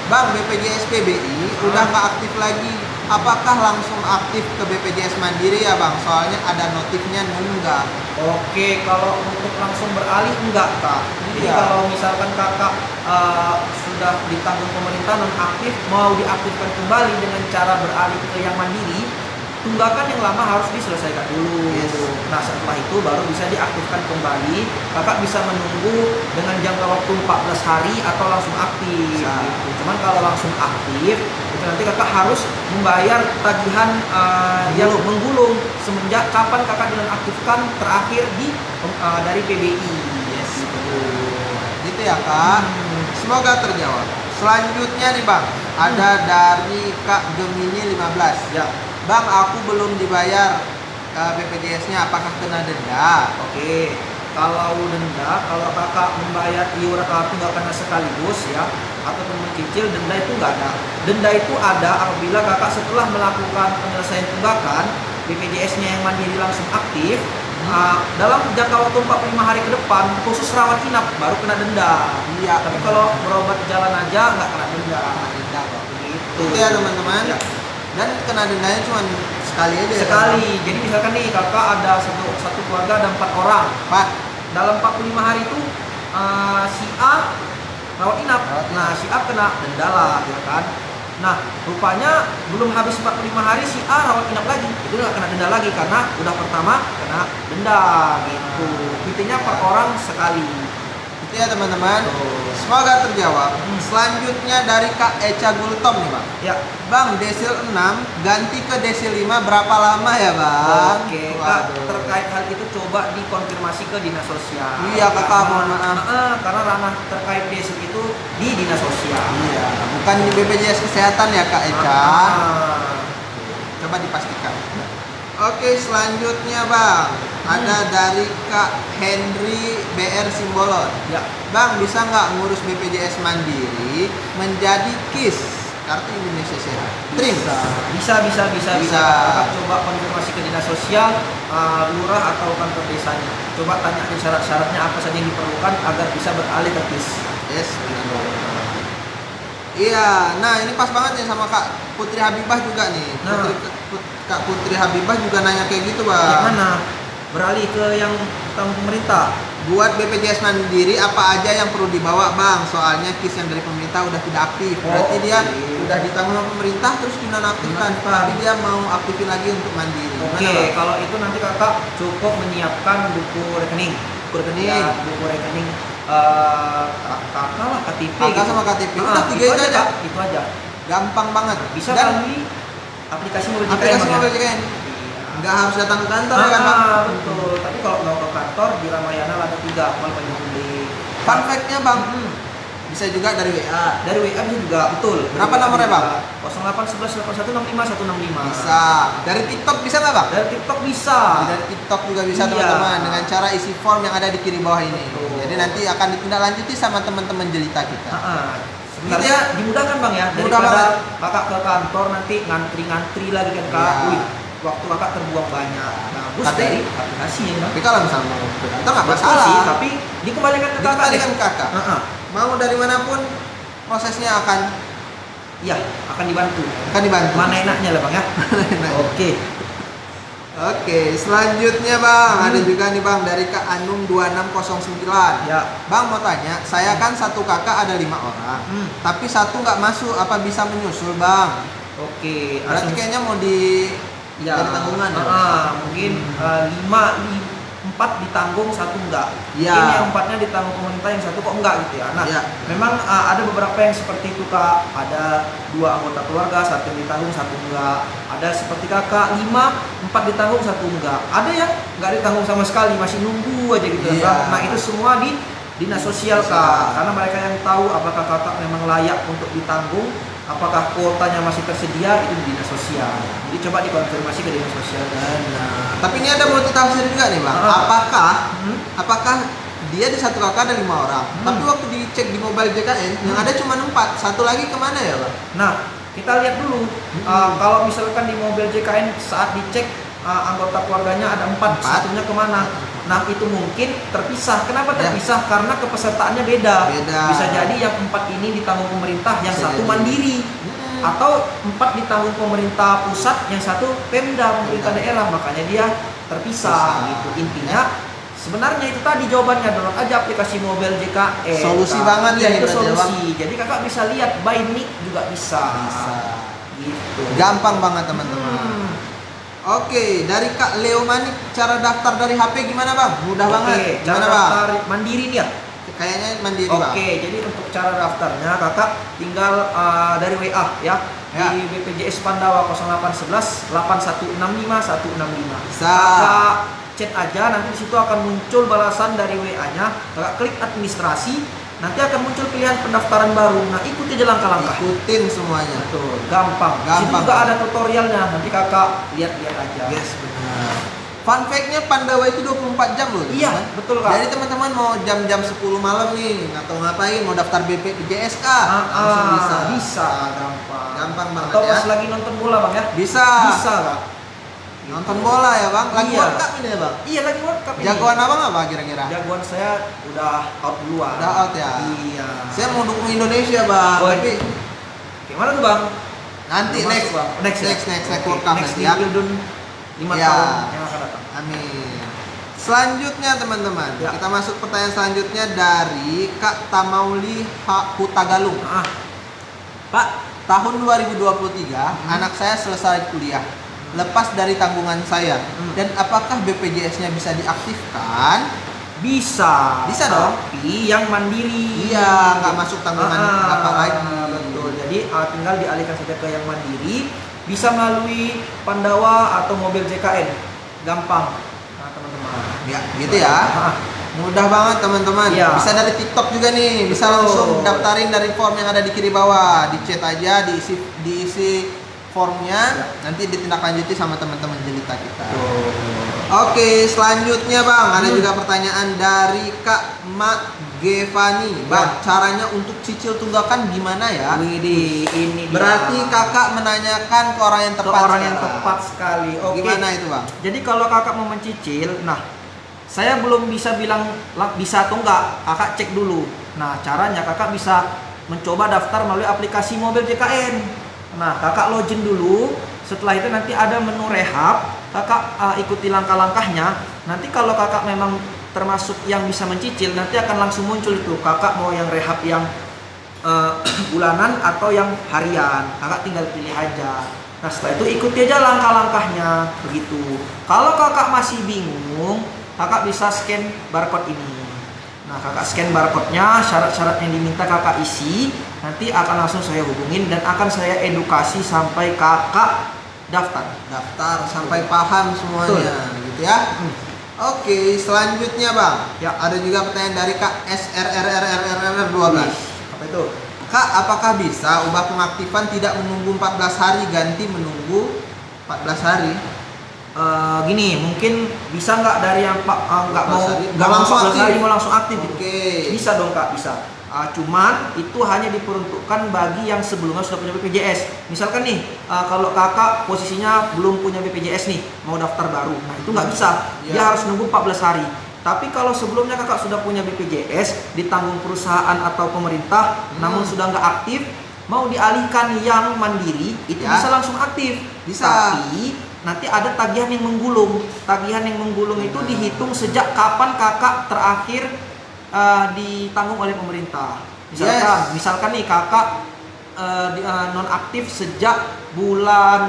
Bang, BPJS PBI udah nggak aktif lagi. Apakah langsung aktif ke BPJS Mandiri ya Bang? Soalnya ada notifnya nunggak. Oke, kalau untuk langsung beralih enggak Kak. Jadi Iya. kalau misalkan kakak sudah ditanggung pemerintah non aktif, mau diaktifkan kembali dengan cara beralih ke yang mandiri, tunggakan yang lama harus diselesaikan dulu. Yes. Nah setelah itu baru bisa diaktifkan kembali. Kakak bisa menunggu dengan jangka waktu 14 hari atau langsung aktif. Bisa. Gitu. Cuman kalau langsung aktif, itu nanti kakak harus membayar tagihan yang menggulung semenjak kapan kakak dinonaktifkan terakhir dari PBI. Yes, betul. Gitu ya Kak. Semoga terjawab. Selanjutnya nih Bang, ada dari Kak Gemini 15. Ya. Bang, aku belum dibayar BPJS-nya, apakah kena denda? Oke, kalau denda, kalau kakak membayar iuran tunggakan sekaligus ya, ataupun mencicil, denda itu nggak ada. Denda itu ada apabila kakak setelah melakukan penyelesaian tunggakan, BPJS-nya yang mandiri langsung aktif, dalam jangka waktu 45 hari ke depan, khusus rawat inap baru kena denda. Iya. Tapi kalau berobat jalan aja nggak kena denda. Denda kok. Gitu. Itu ya teman-teman. Ya. Dan kena dendanya cuma sekali aja ya, Sekali. Jadi misalkan nih kakak ada satu keluarga ada 4 orang. Pak. Dalam 45 hari itu si A rawat inap. Nah, si A kena denda lah, ya kan? Nah, rupanya belum habis 45 hari si A rawat inap lagi. Itu nggak kena denda lagi karena udah pertama kena denda gitu. Intinya per orang sekali. Itu ya teman-teman. Semoga terjawab. Selanjutnya dari Kak Eca Gultom nih Bang. Ya. Bang, desil 6 ganti ke desil 5 berapa lama ya Bang? Oke, Kak, Waduh. terkait hal itu coba dikonfirmasi ke dinas sosial. Iya, Kakak, mohon maaf. Karena ranah terkait desil itu di dinas sosial. Iya, bukan di BPJS Kesehatan ya Kak Eca. Coba dipastikan. Oke, selanjutnya Bang, ada dari Kak Henry BR Simbolon. Ya. Bang, bisa nggak ngurus BPJS Mandiri menjadi KIS, Kartu Indonesia Sehat? Trim. Bisa. Bisa. Kakak coba konfirmasi ke dinas sosial, lurah atau kantor desanya. Coba tanyain syarat-syaratnya apa saja yang diperlukan agar bisa beralih ke KIS. Yes, benar. Iya, nah ini pas banget nih sama Kak Putri Habibah juga nih. Nah. Kak Putri Habibah juga nanya kayak gitu Bang. Yang mana? Beralih ke yang tanggung pemerintah. Buat BPJS Mandiri apa aja yang perlu dibawa Bang? Soalnya KIS yang dari pemerintah udah tidak aktif. Berarti dia udah ditanggung sama pemerintah terus dinonaktifkan. Tapi dia mau aktifin lagi untuk Mandiri. Gimana, Oke, Bang? kalau itu nanti kakak cukup menyiapkan buku rekening. Ya, buku rekening kakak lah KTP. Kakak sama KTP. Udah, Itu 3 itu aja. Itu aja. gampang banget. Bisa Dan melalui aplikasi mobil JKN. aplikasi Bang, ya? mobil JKN. Nggak harus datang ke kantor ya kan Bang? Betul. Tapi kalau mau ke kantor di Ramayana ada 3 mall banyak publik. Fun fact-nya Bang, bisa juga dari WA. Dari WA bisa juga, betul. Berapa nomornya, Bang? 08118165 Bisa. Dari TikTok bisa nggak Bang? Dari TikTok bisa. Dari TikTok juga bisa Iya. teman-teman, dengan cara isi form yang ada di kiri bawah ini. Betul. Jadi nanti akan ditindaklanjuti sama teman-teman jelita kita. Sebenarnya dimudahkan Bang ya, Mudah daripada kakak ke kantor nanti ngantri-ngantri lagi kan kak. Iya. Wih, waktu kakak terbuang banyak. Bagus Tapi- dari aplikasi ya Bang. Tapi kalau misalnya mau ke kantor nggak Betul masalah. sih, tapi dikembalikan ke kakak. Dikembalikan deh. ke kakak. Mau dari manapun prosesnya akan Iya, akan dibantu. dibantu. Mana enaknya lah Bang ya. Oke. Oke, selanjutnya Bang, ada juga nih Bang dari Kak Anung 2609. Ya. Bang mau tanya, saya kan satu kakak ada 5 orang, tapi satu nggak masuk, apa bisa menyusul Bang? Oke. Berarti kayaknya mau di ya, dari tanggungan ya? mungkin 4 ditanggung, 1 enggak. Iya. Ini yang 4-nya ditanggung pemerintah, yang 1 kok enggak gitu ya. Nah, Iya. memang ada beberapa yang seperti itu Kak. Ada 2 anggota keluarga, 1 yang ditanggung, 1 enggak. Ada seperti kakak 5, 4 ditanggung, 1 enggak. Ada yang enggak ditanggung sama sekali, masih nunggu aja gitu. Iya. Nah, itu semua di dinas sosial Kak. Karena mereka yang tahu apakah kakak memang layak untuk ditanggung, apakah kuotanya masih tersedia, itu di dinas sosial. Jadi coba dikonfirmasi ke dinas sosial. Tapi ini ada multi tafsir juga nih Bang. Apakah dia di satu kakak ada 5 orang, tapi waktu dicek di mobile JKN yang ada cuma 4, satu lagi kemana ya Bang? Nah, kita lihat dulu. Kalau misalkan di mobil JKN saat dicek anggota keluarganya ada 4, satunya kemana? Nah, itu mungkin terpisah. Kenapa terpisah? Karena kepesertaannya beda. Bisa jadi yang 4 ini ditanggung pemerintah, yang Bisa 1 jadi. mandiri. Atau 4 ditanggung pemerintah pusat, yang 1 Pemda, pemerintah daerah. Makanya dia terpisah gitu. Intinya sebenarnya itu tadi jawabannya, download aja aplikasi mobil JKN. Solusi Kak. banget Ya, ini itu berarti, solusi. Jadi kakak bisa lihat by nick juga bisa. Gitu. Gampang banget teman-teman. Oke, dari Kak Leo Manik, cara daftar dari HP gimana Bang? Mudah banget. Cara Gimana Bang? daftar mandiri nih ya. Kayaknya mandiri Bang. Oke, jadi untuk cara daftarnya kakak tinggal dari WA ya. Di BPJS Pandawa 0811 8165 165. Bisa. Kakak chat aja, nanti di situ akan muncul balasan dari WA-nya. Kakak klik administrasi, nanti akan muncul pilihan pendaftaran baru. Nah, ikuti aja langkah-langkah. Ikutin semuanya. Betul, gampang. Di situ Gampang. juga ada tutorialnya. Nanti kakak lihat-lihat aja. Yes, benar. Fun fact-nya Pandawa itu 24 jam loh. Iya, teman-teman. betul Kak. Jadi teman-teman mau jam-jam 10 malam nih, atau ngapain, mau daftar BPJS langsung bisa. Bisa, gampang. Gampang banget Atau ya. pas lagi nonton bola Bang ya. Bisa. Bisa Kak. Nonton bola ya Bang. Lagi Iya. World Cup ini ya Bang. Iya, lagi World Cup ini. Jagoan Abang apa kira-kira? Jagoan saya udah out duluan. Udah out ya? Iya. Saya mau dukung Indonesia Bang, Oh, tapi gimana tuh Bang? nanti Belum next masuk, Bang. Next World Cup next nanti di ya. Wildun 5 Iya. tahun yang akan datang. Amin. Selanjutnya teman-teman, Ya. kita masuk pertanyaan selanjutnya dari Kak Tamauli Hutagalung. Pak, tahun 2023 anak saya selesai kuliah, lepas dari tanggungan saya, dan apakah BPJS-nya bisa diaktifkan? Bisa. Bisa dong. Tapi yang mandiri. Iya, nggak masuk tanggungan apa lagi. Betul. Jadi tinggal dialihkan saja ke yang mandiri. Bisa melalui Pandawa atau mobil JKN. Gampang. Nah, teman-teman. Ya, gitu ya. Mudah banget teman-teman. Iya. Bisa dari TikTok juga nih. Bisa Betul. langsung daftarin dari form yang ada di kiri bawah. Di chat aja, diisi formnya. Nanti ditindaklanjuti sama teman-teman jelita kita. Oke, selanjutnya Bang, ada juga pertanyaan dari Kak Mak Gevani. Bang, caranya untuk cicil tunggakan gimana ya? Widih, ini dia. Berarti kakak menanyakan ke orang yang Ke tepat. orang yang sekarang. tepat sekali. Oke. Gimana itu Bang? Jadi kalau kakak mau mencicil, nah saya belum bisa bilang bisa atau enggak, kakak cek dulu. Nah caranya kakak bisa mencoba daftar melalui aplikasi mobil JKN. Nah kakak login dulu, setelah itu nanti ada menu rehab, kakak ikuti langkah-langkahnya. Nanti kalau kakak memang termasuk yang bisa mencicil, nanti akan langsung muncul itu kakak mau yang rehab yang bulanan atau yang harian. Kakak tinggal pilih aja. Nah setelah itu ikuti aja langkah-langkahnya begitu. Kalau kakak masih bingung, kakak bisa scan barcode ini. Nah, kakak scan barcode-nya, syarat-syarat yang diminta kakak isi, nanti akan langsung saya hubungin dan akan saya edukasi sampai kakak daftar sampai paham semuanya. Gitu ya. Oke, selanjutnya Bang. Ya. Ada juga pertanyaan dari Kak SRRRRRR12. Apa itu? Kak, apakah bisa ubah pengaktifan tidak menunggu 14 hari ganti menunggu 14 hari? Gini, mungkin bisa nggak dari yang nggak mau 14 hari, nggak langsung mau 14 aktif. hari mau langsung aktif gitu. Oke. Bisa dong kak, bisa. Cuman itu hanya diperuntukkan bagi yang sebelumnya sudah punya BPJS. Misalkan nih, kalau kakak posisinya belum punya BPJS nih, mau daftar baru, nah itu nggak bisa. Ya. Dia harus nunggu 14 hari. Tapi kalau sebelumnya kakak sudah punya BPJS, ditanggung perusahaan atau pemerintah, namun sudah nggak aktif, mau dialihkan yang mandiri, itu Ya. bisa langsung aktif. Bisa. Tapi nanti ada tagihan yang menggulung. Tagihan yang menggulung itu dihitung sejak kapan kakak terakhir ditanggung oleh pemerintah. Misalkan nih kakak nonaktif sejak bulan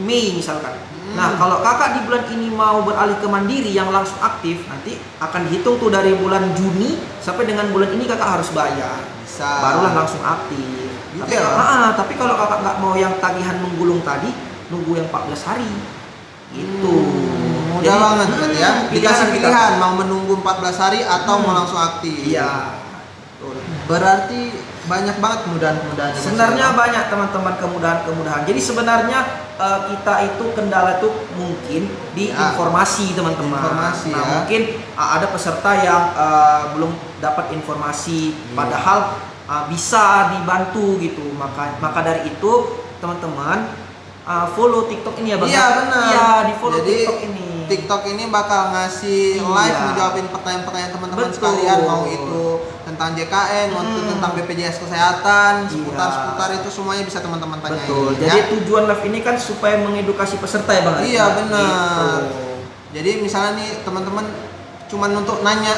Mei misalkan. Nah, kalau kakak di bulan ini mau beralih ke mandiri yang langsung aktif, nanti akan dihitung tuh dari bulan Juni sampai dengan bulan ini kakak harus bayar. Bisa. Barulah langsung aktif. Gitu Tapi, ya? tapi kalau kakak nggak mau yang tagihan menggulung tadi, nunggu yang 14 hari. Itu. Mudah banget berarti ya. Dikasih pilihan kita. mau menunggu 14 hari atau mau langsung aktif. Iya. Betul. Berarti banyak banget kemudahan-kemudahan. Sebenarnya banyak teman-teman kemudahan-kemudahan. Jadi sebenarnya kita itu kendala itu mungkin di Ya. informasi teman-teman. Informasi, nah ya. mungkin ada peserta yang belum dapat informasi, padahal bisa dibantu gitu. Maka dari itu teman-teman follow TikTok ini ya bang. Iya benar. Iya di follow Jadi, TikTok ini. TikTok ini bakal ngasih Iya. live ngejawabin pertanyaan-pertanyaan teman-teman Betul. sekalian, mau itu tentang JKN, mau itu tentang BPJS kesehatan, seputar itu semuanya bisa teman-teman tanyain. Betul. ya. Jadi tujuan live ini kan supaya mengedukasi peserta ya bang. Iya benar. Gitu. Jadi misalnya nih teman-teman cuman untuk nanya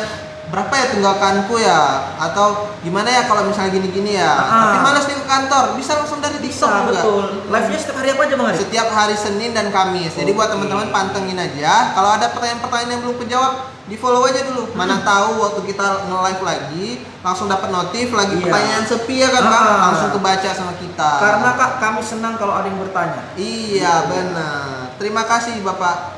berapa ya tunggakanku ya, atau gimana ya kalau misalnya gini-gini ya. Tapi malas nih ke kantor, bisa langsung dari TikTok Bisa, juga. betul. Live-nya setiap hari apa aja bang Ari? Setiap hari Senin dan Kamis. Jadi buat Oke. teman-teman pantengin aja. Kalau ada pertanyaan-pertanyaan yang belum kejawab, di follow aja dulu. Mana tahu waktu kita nge-live lagi, langsung dapat notif lagi Iya. pertanyaan sepi ya kan Bang, langsung kebaca sama kita. Karena kak kami senang kalau ada yang bertanya. Iya benar. Terima kasih Bapak.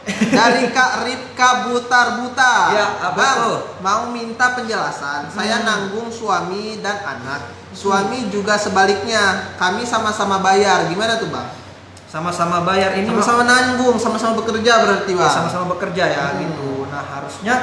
Dari Kak Ripka Butar-Butar. Ya, apa Bang, tuh? mau minta penjelasan. Saya nanggung suami dan anak. Suami juga sebaliknya. Kami sama-sama bayar. Gimana tuh, Bang? Sama-sama bayar ini Sama-sama nanggung, sama-sama bekerja berarti, ya, Bang. sama-sama bekerja ya gitu. Nah harusnya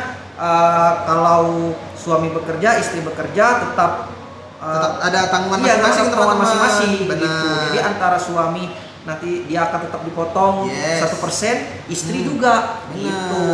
kalau suami bekerja, istri bekerja tetap Tetap ada tanggungan iya, masing-masing, tetap tanggungan teman-teman. masing-masing Benar. gitu. Jadi antara suami nanti dia akan tetap dipotong Yes. 1%, istri juga gitu.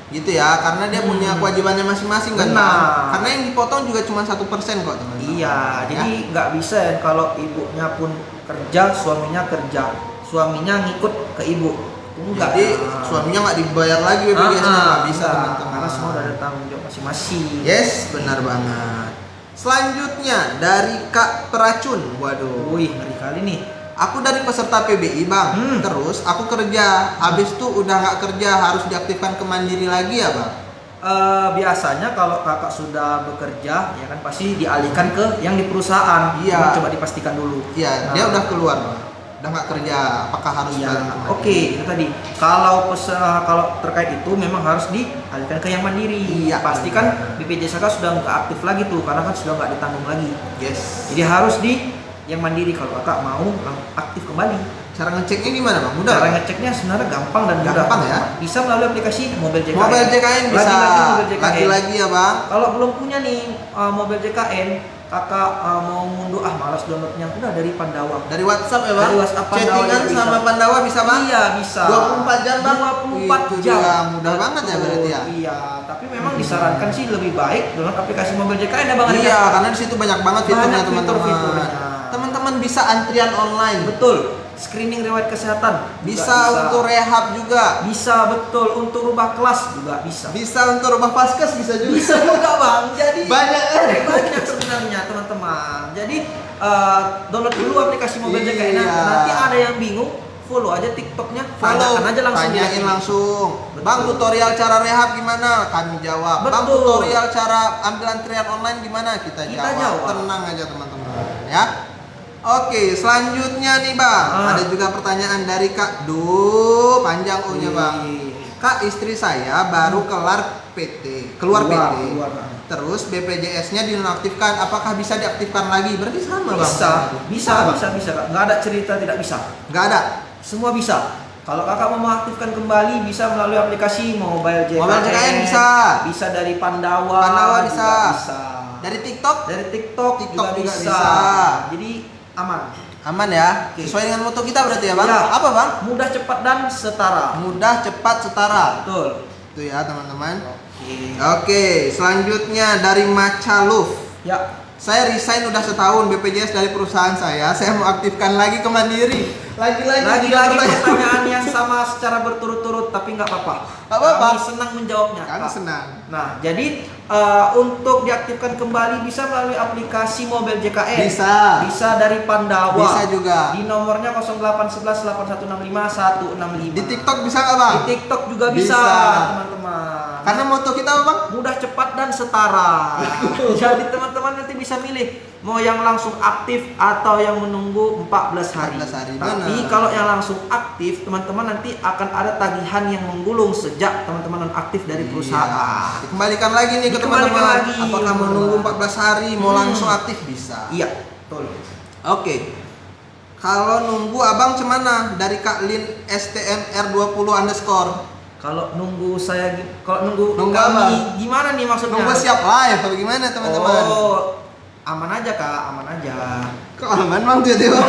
Gitu ya, karena dia punya kewajibannya masing-masing kan. Benar. Bang? Karena yang dipotong juga cuma 1% kok, teman-teman. Iya, jadi nggak bisa ya kalau ibunya pun kerja, suaminya kerja, suaminya ngikut ke ibu. Enggak. Jadi suaminya nggak dibayar lagi BPJS-nya, nggak bisa enggak. teman-teman. Karena semua udah ada tanggung jawab masing-masing. Yes, benar banget. Selanjutnya dari Kak Peracun. Waduh. Wih, ngeri kali nih. Aku dari peserta PBI Bang. Terus aku kerja. Habis itu udah nggak kerja, harus diaktifkan ke Mandiri lagi ya Bang? Biasanya kalau kakak sudah bekerja, ya kan pasti dialihkan ke yang di perusahaan. Iya. Cuma coba dipastikan dulu. Iya, dia udah keluar Bang. Udah nggak kerja. Apakah harus Iya, balik ke Mandiri? oke itu tadi. Kalau kalau terkait itu memang harus dialihkan ke yang mandiri. Iya, Pastikan BPJS kakak sudah nggak aktif lagi tuh, karena kan sudah nggak ditanggung lagi. Yes. Jadi harus di yang mandiri kalau kakak mau aktif kembali. Cara ngeceknya gimana Bang? Mudah. Cara ngeceknya sebenarnya gampang dan mudah. Gampang ya? Bisa melalui aplikasi Mobil JKN. Mobil JKN bisa. Lagi-lagi Mobil JKN. Lagi-lagi ya Bang. Kalau belum punya nih Mobil JKN, kakak mau ngunduh malas downloadnya, udah dari Pandawa. Dari WhatsApp ya Bang? Dari WhatsApp Pandawa Chattingan juga bisa. sama Pandawa bisa Bang? Iya bisa. 24 jam Bang? 24 Itu jam. dia, mudah banget ya berarti ya? Iya, tapi memang disarankan sih lebih baik download aplikasi Mobil JKN ya Bang. Iya, karena di situ banyak banget fiturnya Banyak teman-teman. fitur-fiturnya. Teman-teman bisa antrian online. Betul. Screening riwayat kesehatan juga Bisa untuk rehab juga. bisa betul untuk rubah kelas juga bisa. Bisa untuk rumah paskes bisa juga. Bisa juga Bang. Jadi Banyak. banyak sebenarnya teman-teman. Jadi download dulu aplikasi Mobil Iya. JKN. Nanti ada yang bingung, follow aja TikToknya, Follow, tanyakan aja langsung. tanyain langsung. Bang, Betul. tutorial cara rehab gimana? Kami jawab. Bang, Betul. tutorial cara ambil antrian online gimana? Kita jawab. Tenang aja teman-teman, ya. Oke, selanjutnya nih Bang, ada juga pertanyaan dari Kak Du, panjang O-nya Bang. Kak, istri saya baru keluar PT. Terus BPJS-nya dinonaktifkan, apakah bisa diaktifkan lagi? Berarti sama Bang. Bisa Kak. Nggak ada cerita tidak bisa. Nggak ada. Semua bisa. Kalau kakak mau mengaktifkan kembali bisa melalui aplikasi Mobile JKN. Mobile JKN bisa. Bisa dari Pandawa. Pandawa juga bisa. bisa. Dari TikTok? Dari TikTok juga bisa. Jadi aman. Aman ya. Oke. Sesuai dengan moto kita berarti ya Bang. Ya. Apa Bang? Mudah, cepat dan setara. Mudah, cepat, setara. Betul. Itu ya teman-teman. Oke. Oke, selanjutnya dari Macaluf. Ya. Saya resign udah setahun BPJS dari perusahaan saya mau aktifkan lagi ke Mandiri. Lagi-lagi Pertanyaan yang sama secara berturut-turut, tapi nggak apa-apa. Nggak apa-apa. Kami senang menjawabnya. Kami Kak. senang. Nah, jadi untuk diaktifkan kembali bisa melalui aplikasi Mobile JKN. Bisa dari Pandawa. Bisa juga. Di nomornya 0811 8165 165. Di TikTok bisa nggak Bang? Di TikTok juga bisa, teman-teman. Karena moto kita apa Bang? Mudah, cepat dan setara. Jadi teman-teman nanti bisa milih mau yang langsung aktif atau yang menunggu 14 hari. 14 hari, Tapi kalau yang langsung aktif, teman-teman nanti akan ada tagihan yang menggulung sejak teman-teman non-aktif dari perusahaan. Dikembalikan lagi nih ke Dikembalikan teman-teman. lagi, Apakah teman-teman. menunggu 14 hari mau langsung aktif bisa? Iya, betul. Oke. Kalau nunggu abang cemana? Dari Kak Lin STMR20_. Kalau nunggu nunggu Nunggu kami apa? gimana nih maksudnya? Nunggu siap live atau gimana teman-teman? Oh, aman aja Kak, aman aja. Kok aman Bang tuh ya?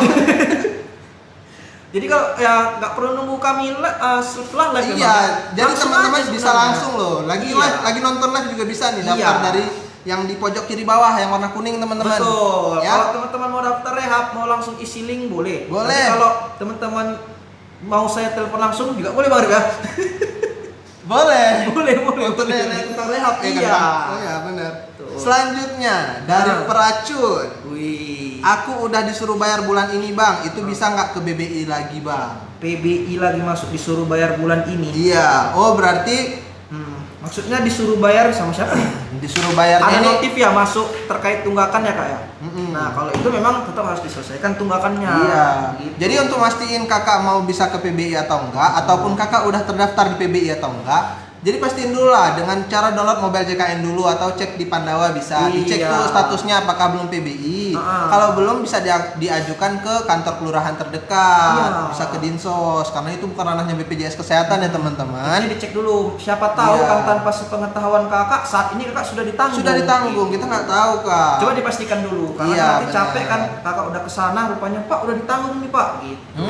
Jadi kalau ya nggak perlu nunggu kami setelah live. Iya, jadi Langsung teman-teman aja bisa sebenarnya. langsung loh. Lagi Iya. live, lagi nonton live juga bisa nih. Daftar Iya. dari yang di pojok kiri bawah yang warna kuning teman-teman. Betul. Ya. Kalau teman-teman mau daftar rehab, mau langsung isi link boleh. Boleh. Tapi kalau teman-teman mau saya telepon langsung juga boleh Bang ya. Boleh. boleh. Untuk tentang rehab ya kan? Iya. Bang? Oh ya benar. Betul. Selanjutnya dari Peracun. Wih. Aku udah disuruh bayar bulan ini Bang. Itu bisa nggak ke BBI lagi Bang? PBI lagi masuk disuruh bayar bulan ini. Iya. Oh berarti Maksudnya disuruh bayar sama siapa nih? disuruh bayar Ada ini. notif ya masuk terkait tunggakan ya Kak ya? Mm-mm. Nah kalau itu memang tetap harus diselesaikan tunggakannya. Iya. Gitu. Jadi untuk mastiin kakak mau bisa ke PBI atau enggak, ataupun kakak udah terdaftar di PBI atau enggak, jadi pastiin dulu lah dengan cara download Mobile JKN dulu atau cek di Pandawa bisa dicek Iya. tuh statusnya apakah belum PBI. Kalau belum bisa diajukan ke kantor kelurahan terdekat, Iya. bisa ke Dinsos karena itu bukan ranahnya BPJS Kesehatan ya teman-teman. Jadi dicek dulu, siapa tahu Iya. kan tanpa sepengetahuan kakak saat ini kakak sudah ditanggung. Sudah ditanggung, kita nggak tahu kak. Coba dipastikan dulu, karena Iya, nanti benar. capek kan kakak udah kesana, rupanya Pak udah ditanggung nih Pak. Gitu.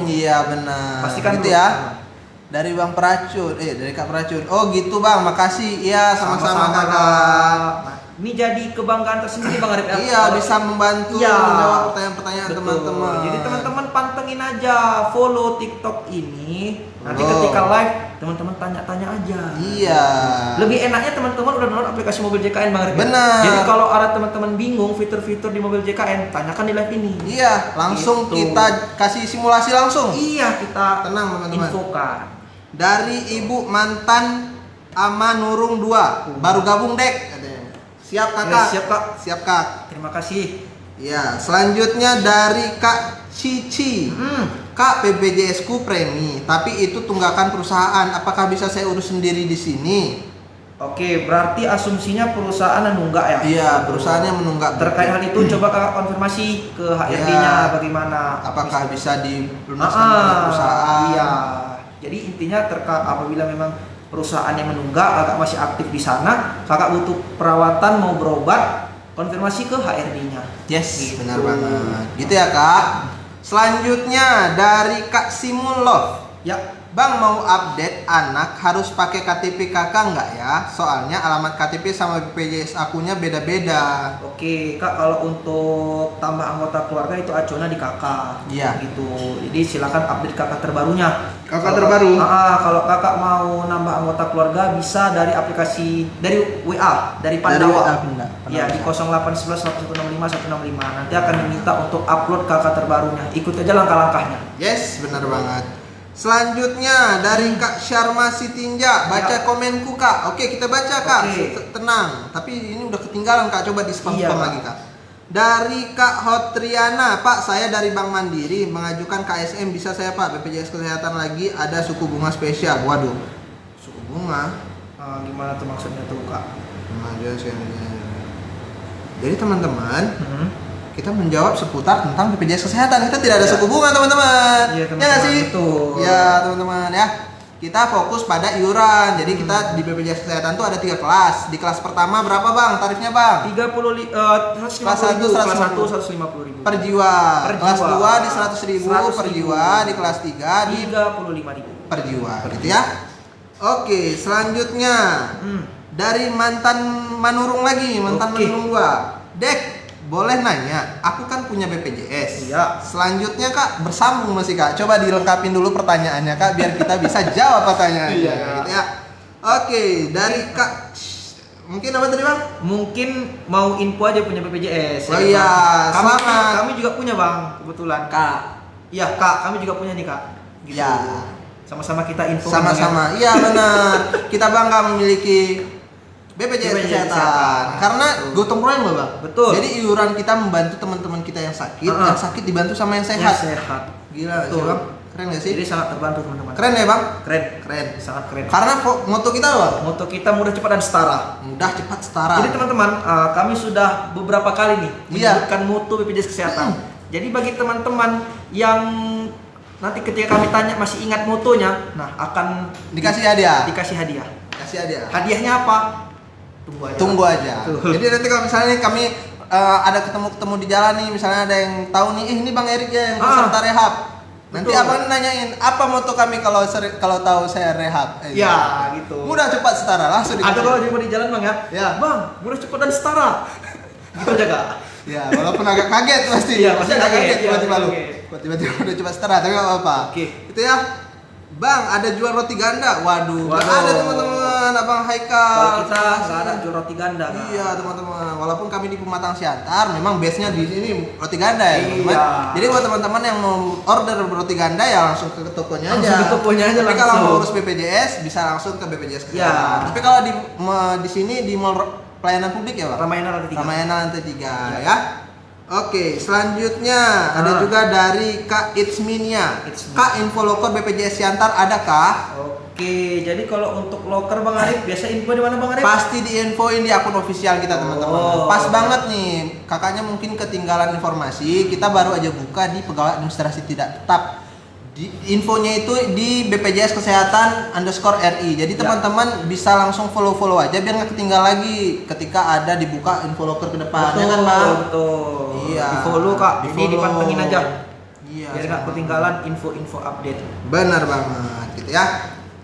Iya benar. Pastikan gitu dulu. ya. Dari Bang Peracun, dari Kak Peracun. Oh gitu Bang, makasih. Iya sama-sama kakak. Nah, ini jadi kebanggaan tersendiri Bang Arif ya. Iya Kalau- bisa membantu Iya. menjawab pertanyaan-pertanyaan Betul. teman-teman. Jadi teman-teman pantengin aja, follow TikTok ini. Nanti Oh. ketika live teman-teman tanya-tanya aja. Iya. Lebih enaknya teman-teman udah download aplikasi Mobile JKN Bang Arif. ya? Benar. Jadi kalau ada teman-teman bingung fitur-fitur di Mobile JKN, tanyakan di live ini. Iya, langsung Gitu. kita kasih simulasi langsung. Iya, kita Tenang teman-teman. infokan. Dari Ibu Mantan Amanurung 2, baru gabung dek. Katanya. Siap kakak. Ya, siap, Kak. Siap kak. Terima kasih. Ya, selanjutnya dari Kak Cici. Kak, BPJS ku premi, tapi itu tunggakan perusahaan. Apakah bisa saya urus sendiri di sini? Oke, berarti asumsinya perusahaan menunggak ya? Iya, perusahaannya menunggak. Terkait hal itu coba kakak konfirmasi ke HRD-nya bagaimana. Apakah bisa dilunaskan oleh perusahaan? Iya. Jadi intinya apabila memang perusahaan yang menunggak, kakak masih aktif di sana, kakak butuh perawatan mau berobat, konfirmasi ke HRD-nya. Yes, Gitu. benar banget. Gitu ya kak. Selanjutnya dari Kak Simulov. Ya, Bang, mau update anak harus pakai KTP kakak nggak ya? Soalnya alamat KTP sama BPJS akunnya beda-beda. Oke, Kak, kalau untuk tambah anggota keluarga itu acuannya di kakak. Iya. Gitu. Jadi silakan update kakak terbarunya. Kakak terbaru? Kalau kakak mau nambah anggota keluarga bisa dari aplikasi dari WA, dari Pandawa. Ya, di 0811 165 165. Nanti akan diminta untuk upload kakak terbarunya. Ikut aja langkah-langkahnya. Yes, benar banget. Selanjutnya dari Kak Syarma Sitinja, baca komenku Kak. Oke, kita baca Kak. Tenang. Tapi ini udah ketinggalan Kak, coba di spam lagi Kak. Dari Kak Hotriana, Pak, saya dari Bank Mandiri mengajukan KSM, bisa saya Pak? BPJS Kesehatan lagi ada suku bunga spesial. Waduh, suku bunga? Gimana tuh maksudnya tuh Kak? Jadi teman-teman, kita menjawab seputar tentang BPJS Kesehatan. Kita tidak ada suku bunga teman-teman. Iya, Ya nggak sih? Betul. Ya teman-teman ya. Kita fokus pada iuran. Jadi kita di BPJS Kesehatan tuh ada 3 kelas. Di kelas pertama berapa Bang tarifnya Bang? 150.000 kelas 1 150.000 per jiwa. Kelas 2 di 100.000 per 100.000. jiwa. Di kelas 3 di 35.000 per jiwa gitu ya. Oke, selanjutnya dari mantan Manurung lagi, mantan Manurung gua. Dek, boleh nanya, aku kan punya BPJS. Iya. Selanjutnya Kak, bersambung masih Kak. Coba dilengkapin dulu pertanyaannya Kak, biar kita bisa jawab pertanyaannya. Iya. Gitu ya. Oke, dari Kak, mungkin apa tadi Bang? Mungkin mau info aja punya BPJS. Oh iya, selamat. Kami juga punya Bang, kebetulan Kak. Iya Kak, kami juga punya nih Kak. Gitu. Ya. Sama-sama kita info. Sama-sama, iya benar. Kita bangga memiliki BPJS Kesehatan. Karena gotong royong loh Bang. Betul. Jadi iuran kita membantu teman-teman kita yang sakit, yang sakit dibantu sama yang sehat. Gila sih Bang. Keren gak sih? Jadi sangat terbantu teman-teman. Keren ya Bang? Keren, sangat keren. Karena moto kita Bang, Moto kita mudah, cepat, dan setara. mudah, cepat, setara. Jadi teman-teman, kami sudah beberapa kali nih Iya. menyebutkan mutu BPJS Kesehatan. Jadi bagi teman-teman yang nanti ketika kami tanya masih ingat mutunya, nah akan dikasih hadiah. Dikasih hadiah. Kasih hadiah. Hadiahnya apa? Tunggu aja. Jadi nanti kalau misalnya nih kami ada ketemu di jalan nih, misalnya ada yang tahu nih, ini Bang Erik ya yang peserta rehab. Nanti Betul. abang nanyain apa moto kami kalau tahu saya rehab. Ya, gitu. Mudah, cepat, setara, langsung Ada dikasih. kalau jumpa di jalan Bang ya? Ya. Bang, mudah, cepat, dan setara. Gitu aja Kak. Ya, walaupun agak kaget pasti. Iya, pasti agak kaget. Iya, tiba-tiba lu. kaget. Tiba-tiba udah cepat, setara, tapi enggak apa-apa. Oke. Itu ya. Bang, ada jual roti ganda. Waduh, nggak Waduh. ada teman-teman. Abang Haikal. Kalau kita nggak ada jual roti ganda Kak. Iya teman-teman, walaupun kami di Pematang Siantar, memang base-nya di sini roti ganda ya teman-teman. Iya. Jadi buat teman-teman yang mau order roti ganda ya langsung ke tokonya aja. Langsung ke tokonya aja. Tapi kalau langsung. mau urus BPJS bisa langsung ke BPJS Kesehatan. Iya. Tapi kalau di sini di Mall Pelayanan Publik ya Pak? Ramayana lantai 3. Ramayana lantai 3 ya. Oke, selanjutnya ada juga dari Kak Itsminia. Kak, info loker BPJS Siantar adakah? Oke, jadi kalau untuk loker Bang Arif, biasa info di mana Bang Arif? Pasti diinfoin di akun official kita teman-teman. Pas banget nih, kakaknya mungkin ketinggalan informasi. Kita baru aja buka di pegawai administrasi tidak tetap. Infonya itu di BPJS Kesehatan _RI. Jadi teman-teman bisa langsung follow aja biar nggak ketinggal lagi ketika ada dibuka info loker ke depan. Ya kan Bang? Betul. Iya. Di follow Kak. Ini Di-follow. dipantengin aja. Iya. Biar nggak ketinggalan info-info update. Benar banget gitu ya.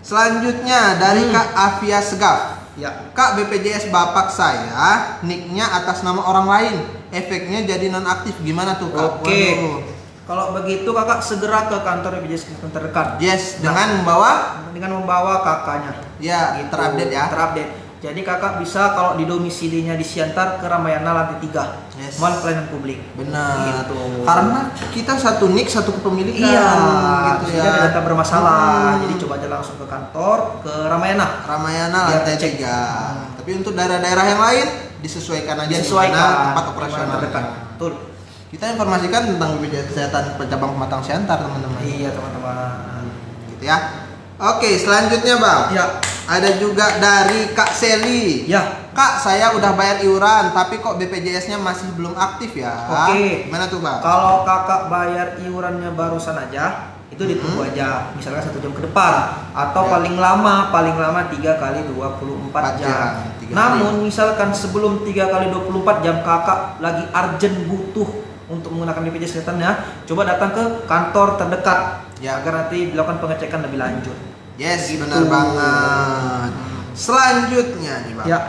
Selanjutnya dari Kak Afia Segaf. Ya. Kak, BPJS bapak saya nicknya atas nama orang lain, efeknya jadi nonaktif, gimana tuh Kak? Oke. Waduh. Kalau begitu kakak segera ke kantor BPJS Kesehatan terdekat. Yes, Nah, dengan membawa kakaknya. ya Gitu. terupdate ya. Terupdate. Jadi kakak bisa kalau di domisilinya di Siantar ke Ramayana lantai 3. Yes. Mall Pelayanan Publik. Benar. Gitu. Karena kita satu nick, satu kepemilikan. Iya, gitu tidak ya. ada data bermasalah. Jadi coba aja langsung ke kantor ke Ramayana. Ramayana Biar lantai cek. 3. Tapi untuk daerah-daerah yang lain disesuaikan aja di mana tempat operasional terdekat. Betul. Kita informasikan tentang BPJS Kesehatan Cabang Pematang Siantar, teman-teman. Iya, teman-teman. Gitu ya. Oke, selanjutnya Bang. Ya. Ada juga dari Kak Seli. Ya. Kak, saya udah bayar iuran, tapi kok BPJS-nya masih belum aktif ya? Oke. Gimana tuh Bang? Kalau kakak bayar iurannya barusan aja, itu ditunggu aja, misalkan 1 jam ke depan, atau Ya. paling lama 3 kali 24 jam. 3 Namun misalkan sebelum 3 kali 24 jam kakak lagi urgent butuh untuk menggunakan BPJS Kesehatannya, coba datang ke kantor terdekat Ya. agar nanti dilakukan pengecekan lebih lanjut. Yes, Gitu. benar banget. Selanjutnya nih Bang. Ya,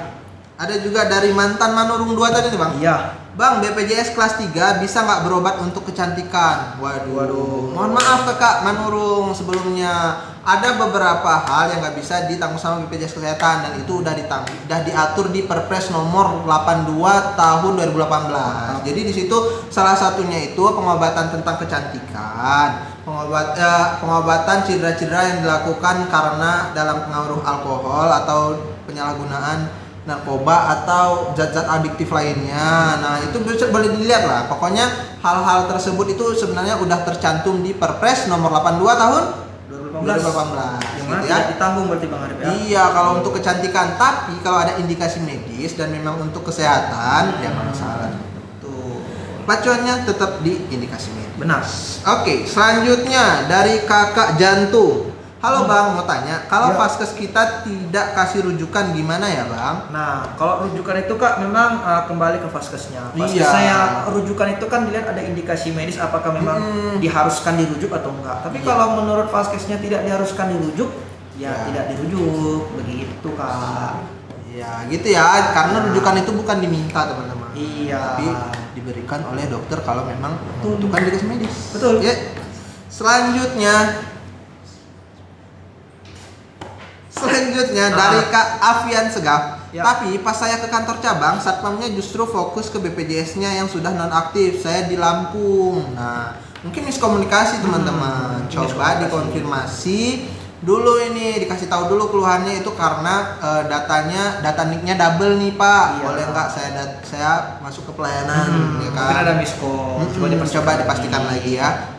Ada juga dari mantan Manurung 2 tadi nih Bang. iya. Bang, BPJS kelas 3 bisa nggak berobat untuk kecantikan? Waduh. Mohon maaf Kakak Manurung sebelumnya. Ada beberapa hal yang nggak bisa ditanggung sama BPJS Kesehatan dan itu udah diatur di Perpres nomor 82 tahun 2018. Jadi di situ salah satunya itu pengobatan tentang kecantikan, pengobatan cedera-cedera yang dilakukan karena dalam pengaruh alkohol atau penyalahgunaan narkoba atau zat-zat adiktif lainnya. Nah, itu boleh dilihat lah. Pokoknya hal-hal tersebut itu sebenarnya udah tercantum di Perpres nomor 82 tahun 2018. Yang Gitu mana ya. tidak ditanggung berarti Bang Arif ya. Iya, kalau untuk kecantikan, tapi kalau ada indikasi medis dan memang untuk kesehatan, ya nggak masalah. Tuh. Pacuannya tetap di indikasi medis. Benar. Oke, selanjutnya dari Kakak Jantung. Halo Bang, mau tanya, kalau Ya. vaskes kita tidak kasih rujukan gimana ya Bang? Nah, kalau rujukan itu Kak memang kembali ke vaskesnya. Iya. Vaskesnya yang rujukan itu kan dilihat ada indikasi medis apakah memang diharuskan dirujuk atau enggak. Tapi Iya. kalau menurut vaskesnya tidak diharuskan dirujuk, ya Iya. tidak dirujuk. Begitu Kak. Ya gitu ya, karena rujukan itu bukan diminta teman-teman. Iya. Tapi diberikan oleh dokter kalau memang Betul. membutuhkan indikasi medis. Betul. Ya. Selanjutnya dari Kak Afian Segaf. Ya. Tapi pas saya ke kantor cabang, satpamnya justru fokus ke BPJS-nya yang sudah nonaktif. Saya di Lampung. Nah, mungkin miskomunikasi teman-teman. Coba miskomunikasi. dikonfirmasi dulu ini, dikasih tahu dulu keluhannya itu karena data nicknya double nih Pak. Iya. Boleh nggak saya masuk ke pelayanan? Ya kan? Mungkin ada miskom. Coba dipastikan lagi ya.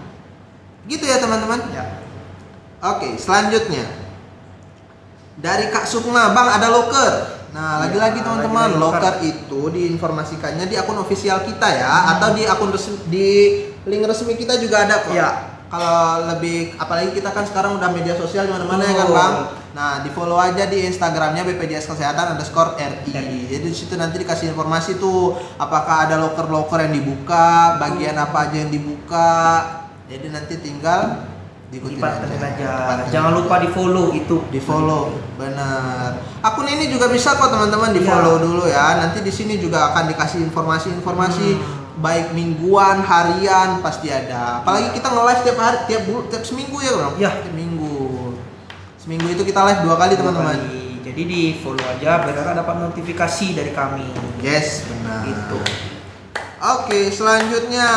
Gitu ya teman-teman. Ya. Oke, selanjutnya dari Kak Sukma, Bang ada loker. Nah, Iya, lagi-lagi teman-teman, lagi-lagi loker itu diinformasikannya di akun official kita ya, atau di akun di link resmi kita juga ada kok. Iya. Kalau lebih, apalagi kita kan sekarang udah media sosial di mana-mana ya kan Betul. Bang. Nah, di follow aja di Instagramnya BPJS Kesehatan _RI. Jadi di situ nanti dikasih informasi tuh, apakah ada loker-loker yang dibuka, bagian apa aja yang dibuka. Jadi nanti tinggal diikutin Dipantengin aja. Dipantengin Jangan aja. lupa di follow itu. Di follow, benar. Akun ini juga bisa kok teman-teman di Iya. follow dulu ya. Nanti di sini juga akan dikasih informasi-informasi baik mingguan, harian pasti ada. Apalagi kita nge-live tiap hari, tiap seminggu ya bro. Iya. Tiap minggu. Seminggu itu kita live 2 kali teman-teman. Jadi di follow aja biar kakak dapat notifikasi dari kami. Yes, benar. Gitu. Oke, selanjutnya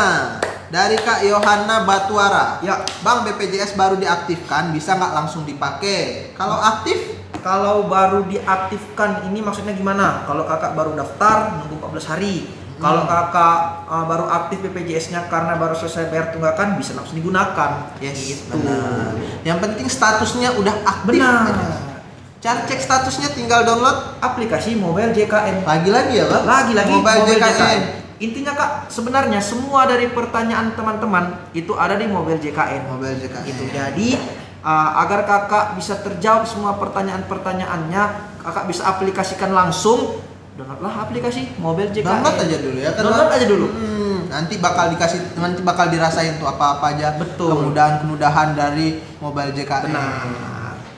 dari Kak Yohana Batuara. Ya, Bang, BPJS baru diaktifkan, bisa nggak langsung dipakai? Kalau aktif? kalau baru diaktifkan ini maksudnya gimana? Kalau kakak baru daftar nunggu 14 hari. Kalau kakak baru aktif BPJS-nya karena baru selesai bayar tunggakan bisa langsung digunakan. Yes, Gitu. benar. Yang penting statusnya udah aktif. Benar. aja. Cara cek statusnya tinggal download Aplikasi Mobile JKN. lagi-lagi ya Bang? Lagi-lagi Mobile JKN. JKN. Intinya Kak, sebenarnya semua dari pertanyaan teman-teman itu ada di Mobile JKN. Mobile JKN. Gitu. Jadi agar kakak bisa terjawab semua pertanyaan-pertanyaannya, kakak bisa aplikasikan langsung. Downloadlah aplikasi Mobile JKN. Download aja dulu ya kan. Download Bang? aja dulu. Nanti bakal dirasain tuh apa-apa aja. Betul. Kemudahan-kemudahan dari Mobile JKN. Benar.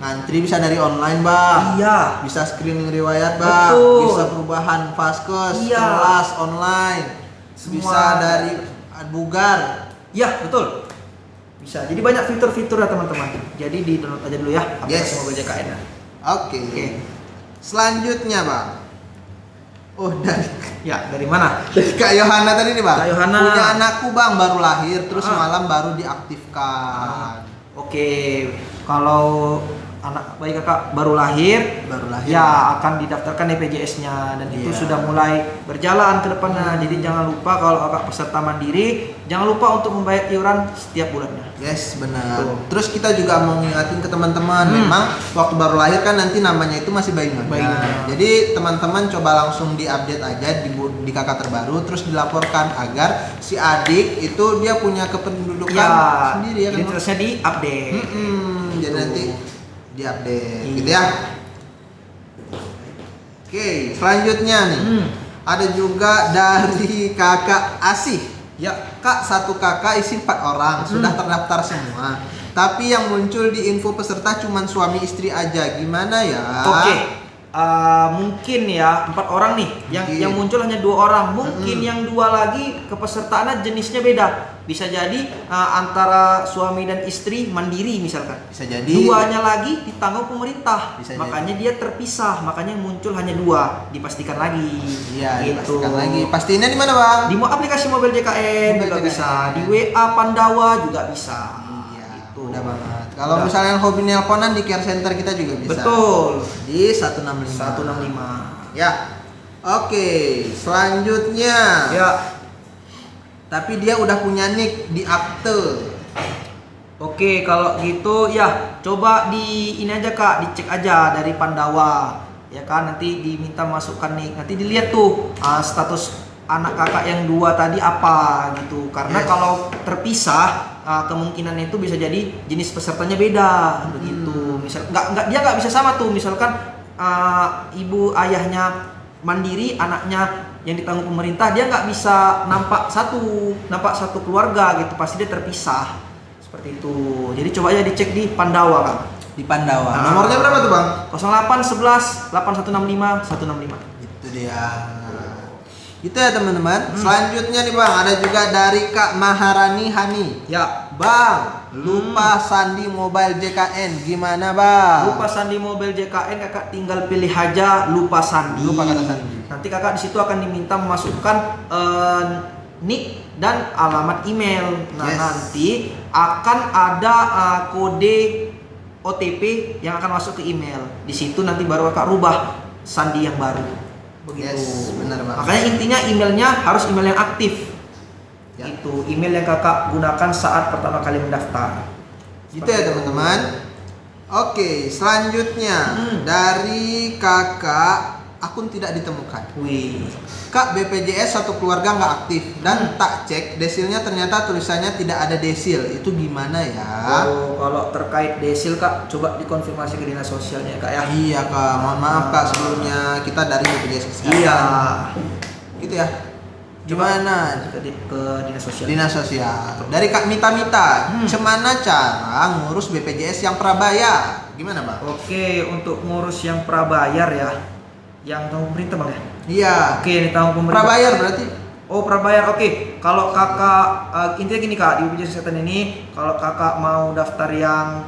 Ngantri bisa dari online Bang. Iya. Bisa screening riwayat Bang. Betul. Bisa perubahan vaskes, Iya. kelas online. Semua. Bisa dari Bugar. Ya, betul. Bisa. Jadi banyak fitur-fitur ya teman-teman. Jadi di download aja dulu ya aplikasi Yes. Mobile JKN. Oke. Oke. Selanjutnya Bang. Oh Ya, dari mana? dari Kak Yohana tadi nih Bang. Kak Yohana. Punya anakku Bang baru lahir terus Ah. semalam baru diaktifkan. Oke. Kalau anak bayi kakak baru lahir, Baru lahir. ya akan didaftarkan BPJS-nya dan itu Iya. sudah mulai berjalan ke depannya. Jadi jangan lupa kalau kakak peserta mandiri, jangan lupa untuk membayar iuran setiap bulannya. Yes, benar. Tuh. Terus kita juga mau ngingatin ke teman-teman, memang waktu baru lahir kan nanti namanya itu masih bayi muda. Bayi muda. Jadi teman-teman coba langsung diupdate aja di kakak terbaru, terus dilaporkan agar si adik itu dia punya kependudukan Ya, sendiri ya kan. Bang? identitasnya di-update. Jadi Gitu. nanti diupdate Iya. gitu ya. Oke, selanjutnya nih. Ada juga dari Kakak Asih. Ya. Kak, satu kakak isi 4 orang, sudah terdaftar semua. Tapi yang muncul di info peserta cuma suami istri aja, gimana ya? Oke. Mungkin ya 4 orang nih, yang muncul hanya 2 orang. Mungkin yang 2 lagi kepesertaannya jenisnya beda. Bisa jadi antara suami dan istri mandiri misalkan. Bisa jadi. 2-nya lagi ditanggung pemerintah. Bisa makanya dia terpisah. Makanya yang muncul hanya 2. Dipastikan lagi. Iya, gitu. dipastikan lagi. Pastinya di mana, Bang? Di aplikasi Mobile JKN juga bisa. Di WA Pandawa juga bisa. Gitu. Udah banget. Kalau misalnya yang hobi nelponan di care center kita juga bisa. Betul. Di 165. 165. Ya. Oke, selanjutnya. Ya. Tapi dia udah punya nick di akte. Oke, kalau gitu ya coba ini aja Kak, dicek aja dari Pandawa. Ya kan, nanti diminta masukkan nick. Nanti dilihat tuh status anak kakak yang 2 tadi apa gitu. Karena kalau terpisah kemungkinannya itu bisa jadi jenis pesertanya beda begitu. Misal dia nggak bisa sama tuh, misalkan ibu ayahnya mandiri, anaknya yang ditanggung pemerintah, dia nggak bisa nampak satu keluarga gitu, pasti dia terpisah seperti itu. Jadi coba aja dicek di Pandawa Kang. Di Pandawa. Nomornya berapa tuh, Bang? 0811 8165 165. Itu dia. Gitu ya teman-teman. Selanjutnya nih Bang, ada juga dari Kak Maharani Hani. Ya. Bang, lupa sandi mobile JKN, gimana Bang? Lupa sandi mobile JKN, kakak tinggal pilih aja lupa sandi. Lupa kata sandi. Nanti kakak di situ akan diminta memasukkan nick dan alamat email. Nah, nanti akan ada kode OTP yang akan masuk ke email. Di situ nanti baru kakak rubah sandi yang baru. Begitu. Yes, benar Bang. Makanya intinya emailnya harus email yang aktif. Ya. Itu email yang kakak gunakan saat pertama kali mendaftar. Gitu ya teman-teman. Oke, selanjutnya dari kakak akun tidak ditemukan. Wih. Kak, BPJS satu keluarga nggak aktif dan tak cek desilnya, ternyata tulisannya tidak ada desil. Itu gimana ya? Oh, kalau terkait desil Kak, coba dikonfirmasi ke dinas sosialnya Kak ya. Iya Kak, mohon maaf Kak sebelumnya, kita dari BPJS Kesehatan. Iya. Gitu ya. Gimana? Ke dinas sosial. Dinas sosial. Dari Kak Mita. Gimana cara ngurus BPJS yang prabayar? Gimana Bang? Oke, untuk ngurus yang prabayar ya, yang tanggung pemerintah Bang ya. Iya. Oke, ini tanggung pemerintah. Prabayar berarti? Oh, prabayar. Oke. Kalau kakak intinya gini Kak, di BPJS Kesehatan ini kalau kakak mau daftar yang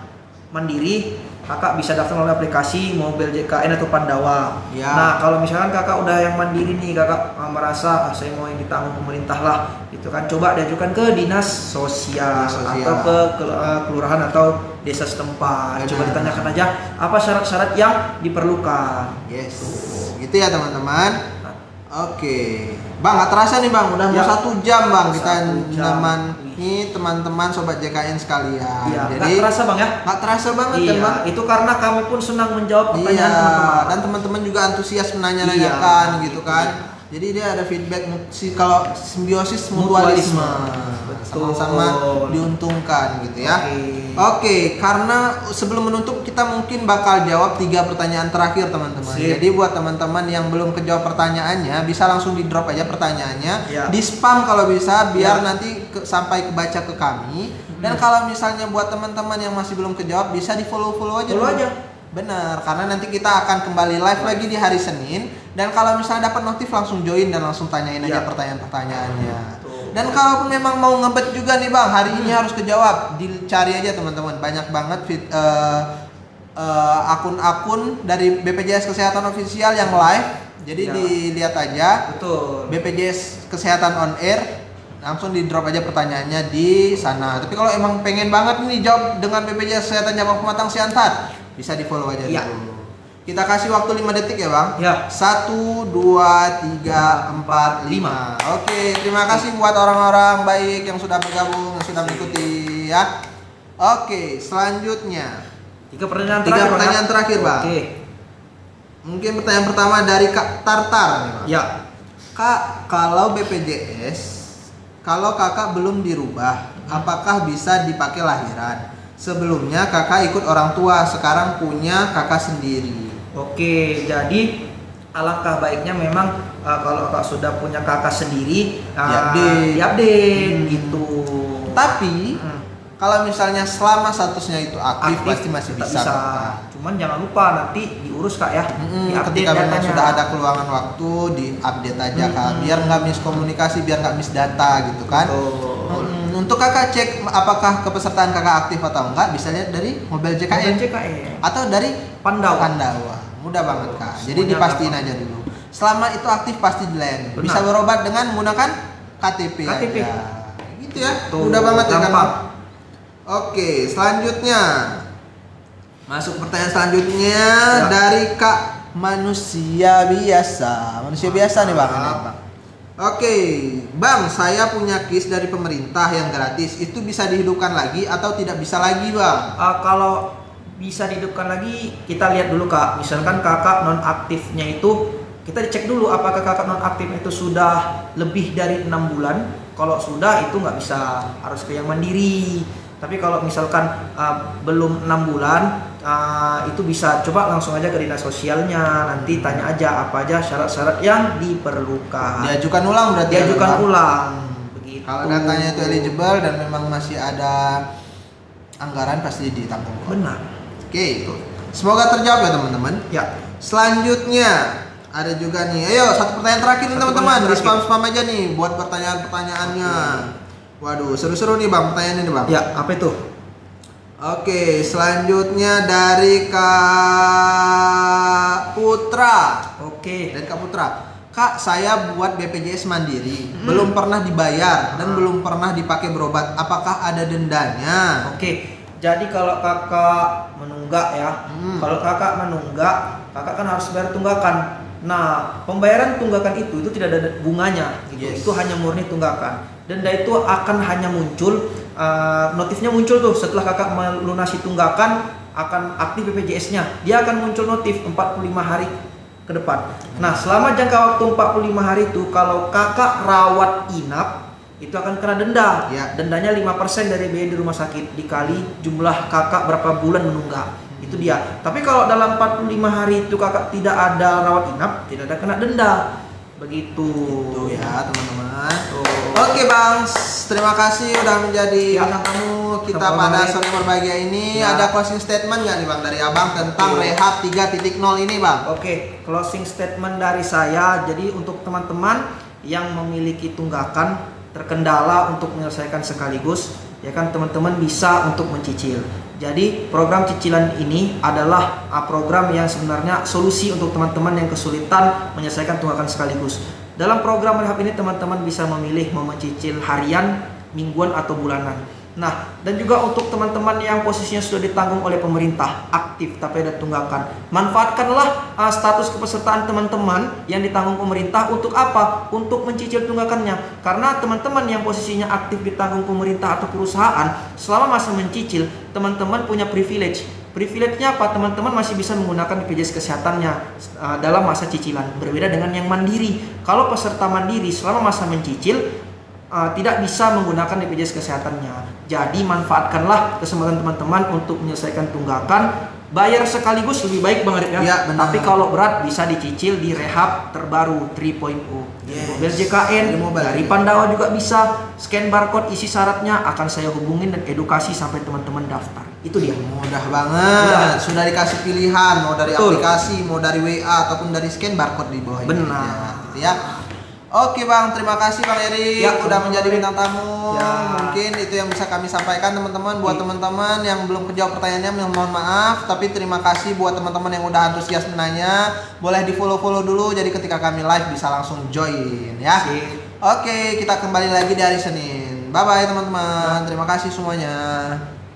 mandiri, kakak bisa daftar melalui aplikasi Mobile JKN atau Pandawa. Ya. Nah, kalau misalkan kakak udah yang mandiri nih, kakak merasa saya mau yang ditanggung pemerintah lah, itu kan coba diajukan ke dinas sosial, atau ke kelurahan atau desa setempat. Coba ditanyakan aja apa syarat-syarat yang diperlukan. Yes. Gitu ya teman-teman. Oke, Bang, nggak terasa nih Bang, udah mau 1 jam Bang kita nemani teman-teman sobat JKN sekalian. Iya, jadi nggak terasa Bang ya? Nggak terasa banget kan Iya, Bang? itu karena kami pun senang menjawab pertanyaan teman-teman. Dan teman-teman juga antusias menanya-nanyakan gitu kan. Iya. Jadi dia ada feedback kalau simbiosis mutualisme. Sama-sama diuntungkan gitu ya. Oke, karena sebelum menutup kita mungkin bakal jawab 3 pertanyaan terakhir teman-teman. Jadi buat teman-teman yang belum kejawab pertanyaannya, bisa langsung di drop aja pertanyaannya, di spam kalau bisa biar nanti sampai kebaca ke kami. Dan kalau misalnya buat teman-teman yang masih belum kejawab, bisa di follow aja. Follow aja. Benar, karena nanti kita akan kembali live lagi di hari Senin. Dan kalau misalnya dapat notif langsung join dan langsung tanyain aja pertanyaan-pertanyaannya. Dan kalau memang mau ngebet juga nih Bang, hari ini harus kejawab, dicari aja teman-teman. Banyak banget akun-akun dari BPJS Kesehatan Official yang live. Jadi dilihat aja. Betul. BPJS Kesehatan on Air, langsung di drop aja pertanyaannya di sana. Tapi kalau emang pengen banget nih jawab dengan BPJS Kesehatan Cabang Pematang Siantar, bisa di follow aja dulu. Kita kasih waktu 5 detik ya Bang. Ya. 1, 2, 3, 4, 5. Oke, terima kasih buat orang-orang baik yang sudah bergabung, yang sudah mengikuti ya. Oke, selanjutnya 3 pertanyaan 3 pertanyaan terakhir Bang. Oke. Mungkin pertanyaan pertama dari Kak Tartar nih Bang. Ya. Kak, kalau BPJS, kalau kakak belum dirubah, apakah bisa dipakai lahiran? Sebelumnya kakak ikut orang tua, sekarang punya kakak sendiri. Oke, jadi alangkah baiknya memang kalau kakak sudah punya kakak sendiri diupdate. gitu. Tapi kalau misalnya selama statusnya itu aktif pasti masih bisa. Cuman jangan lupa nanti diurus kak ya. Ketika memang sudah ada keluangan waktu diupdate aja kak, biar nggak miskomunikasi, biar nggak miss data gitu kan. Untuk kakak cek apakah kepesertaan kakak aktif atau enggak, bisa lihat dari mobil JKN atau dari Pandawa. Mudah banget kak. Jadi dipastiin aja dulu. Selama itu aktif pasti dilayani. Bisa berobat dengan menggunakan KTP aja. Gitu ya. Mudah banget ya kan. Oke, selanjutnya masuk pertanyaan selanjutnya dari Kak Manusia Biasa. Manusia biasa nih bang. Oke, bang, saya punya KIS dari pemerintah yang gratis. Itu bisa dihidupkan lagi atau tidak bisa lagi, bang? Kalau bisa dihidupkan lagi, kita lihat dulu kak. Misalkan kakak nonaktifnya itu, kita dicek dulu apakah kakak nonaktifnya itu sudah lebih dari 6 bulan. Kalau sudah, itu nggak bisa, harus ke yang mandiri. Tapi kalau misalkan belum 6 bulan, itu bisa coba langsung aja ke dinas sosialnya. Nanti tanya aja apa aja syarat-syarat yang diperlukan. Diajukan ulang berarti. Diajukan ulang. Begitu. Kalau datanya itu eligible dan memang masih ada anggaran pasti ditanggung. Benar. Oke, semoga terjawab ya teman-teman. Ya. Selanjutnya ada juga nih. Ayo satu pertanyaan terakhir nih teman-teman. Di spam aja nih buat pertanyaan-pertanyaannya. Waduh, seru-seru nih bang pertanyaannya nih bang. Ya, apa itu? Oke, selanjutnya dari Kak Putra. Oke. Dari Kak Putra. Kak, saya buat BPJS Mandiri, belum pernah dibayar dan belum pernah dipakai berobat. Apakah ada dendanya? Oke. Jadi kalau kakak menunggak ya, kalau kakak menunggak, kakak kan harus bayar tunggakan. Nah, pembayaran tunggakan itu tidak ada bunganya, gitu. Itu hanya murni tunggakan. Denda itu akan hanya muncul, notifnya muncul tuh setelah kakak melunasi tunggakan, akan aktif BPJS-nya. Dia akan muncul notif 45 hari ke depan. Nah, selama jangka waktu 45 hari itu, kalau kakak rawat inap, itu akan kena denda. Dendanya 5% dari biaya di rumah sakit dikali jumlah kakak berapa bulan menunggak. Itu dia. Tapi kalau dalam 45 hari itu kakak tidak ada rawat inap, tidak ada kena denda. Begitu. Itu ya teman-teman. Oke bang, terima kasih udah menjadi bintang tamu kita pada sore berbahagia ini. Ada closing statement nggak nih bang dari abang tentang Rehab 3.0 ini bang? Oke, closing statement dari saya. Jadi untuk teman-teman yang memiliki tunggakan terkendala untuk menyelesaikan sekaligus, ya kan teman-teman bisa untuk mencicil. Jadi program cicilan ini adalah program yang sebenarnya solusi untuk teman-teman yang kesulitan menyelesaikan tunggakan sekaligus. Dalam program rehab ini teman-teman bisa memilih mau mencicil harian, mingguan atau bulanan. Nah, dan juga untuk teman-teman yang posisinya sudah ditanggung oleh pemerintah, aktif tapi ada tunggakan, manfaatkanlah status kepesertaan teman-teman yang ditanggung pemerintah untuk apa? Untuk mencicil tunggakannya. Karena teman-teman yang posisinya aktif ditanggung pemerintah atau perusahaan, selama masa mencicil, teman-teman punya privilege. Privilege-nya apa? Teman-teman masih bisa menggunakan BPJS kesehatannya dalam masa cicilan. Berbeda dengan yang mandiri. Kalau peserta mandiri selama masa mencicil, tidak bisa menggunakan BPJS kesehatannya. Jadi manfaatkanlah kesempatan teman-teman untuk menyelesaikan tunggakan. Bayar sekaligus lebih baik Bang Arif ya. Ya, benar. Tapi kalau berat bisa dicicil di Rehab terbaru 3.0. Mobil JKN dari Pandawa juga bisa. Scan barcode, isi syaratnya, akan saya hubungin dan edukasi sampai teman-teman daftar. Itu dia. Mudah banget. Sudah dikasih pilihan mau dari aplikasi, mau dari WA ataupun dari scan barcode di bawah ini. Benar. Gitu ya. Oke bang, terima kasih bang Eri udah menjadi bintang tamu. Mungkin itu yang bisa kami sampaikan teman-teman. Buat teman-teman yang belum kejawab pertanyaannya, mohon maaf. Tapi terima kasih buat teman-teman yang udah antusias menanya. Boleh di follow dulu. Jadi ketika kami live bisa langsung join ya. Oke, kita kembali lagi di hari Senin. Bye bye teman-teman. Terima kasih semuanya.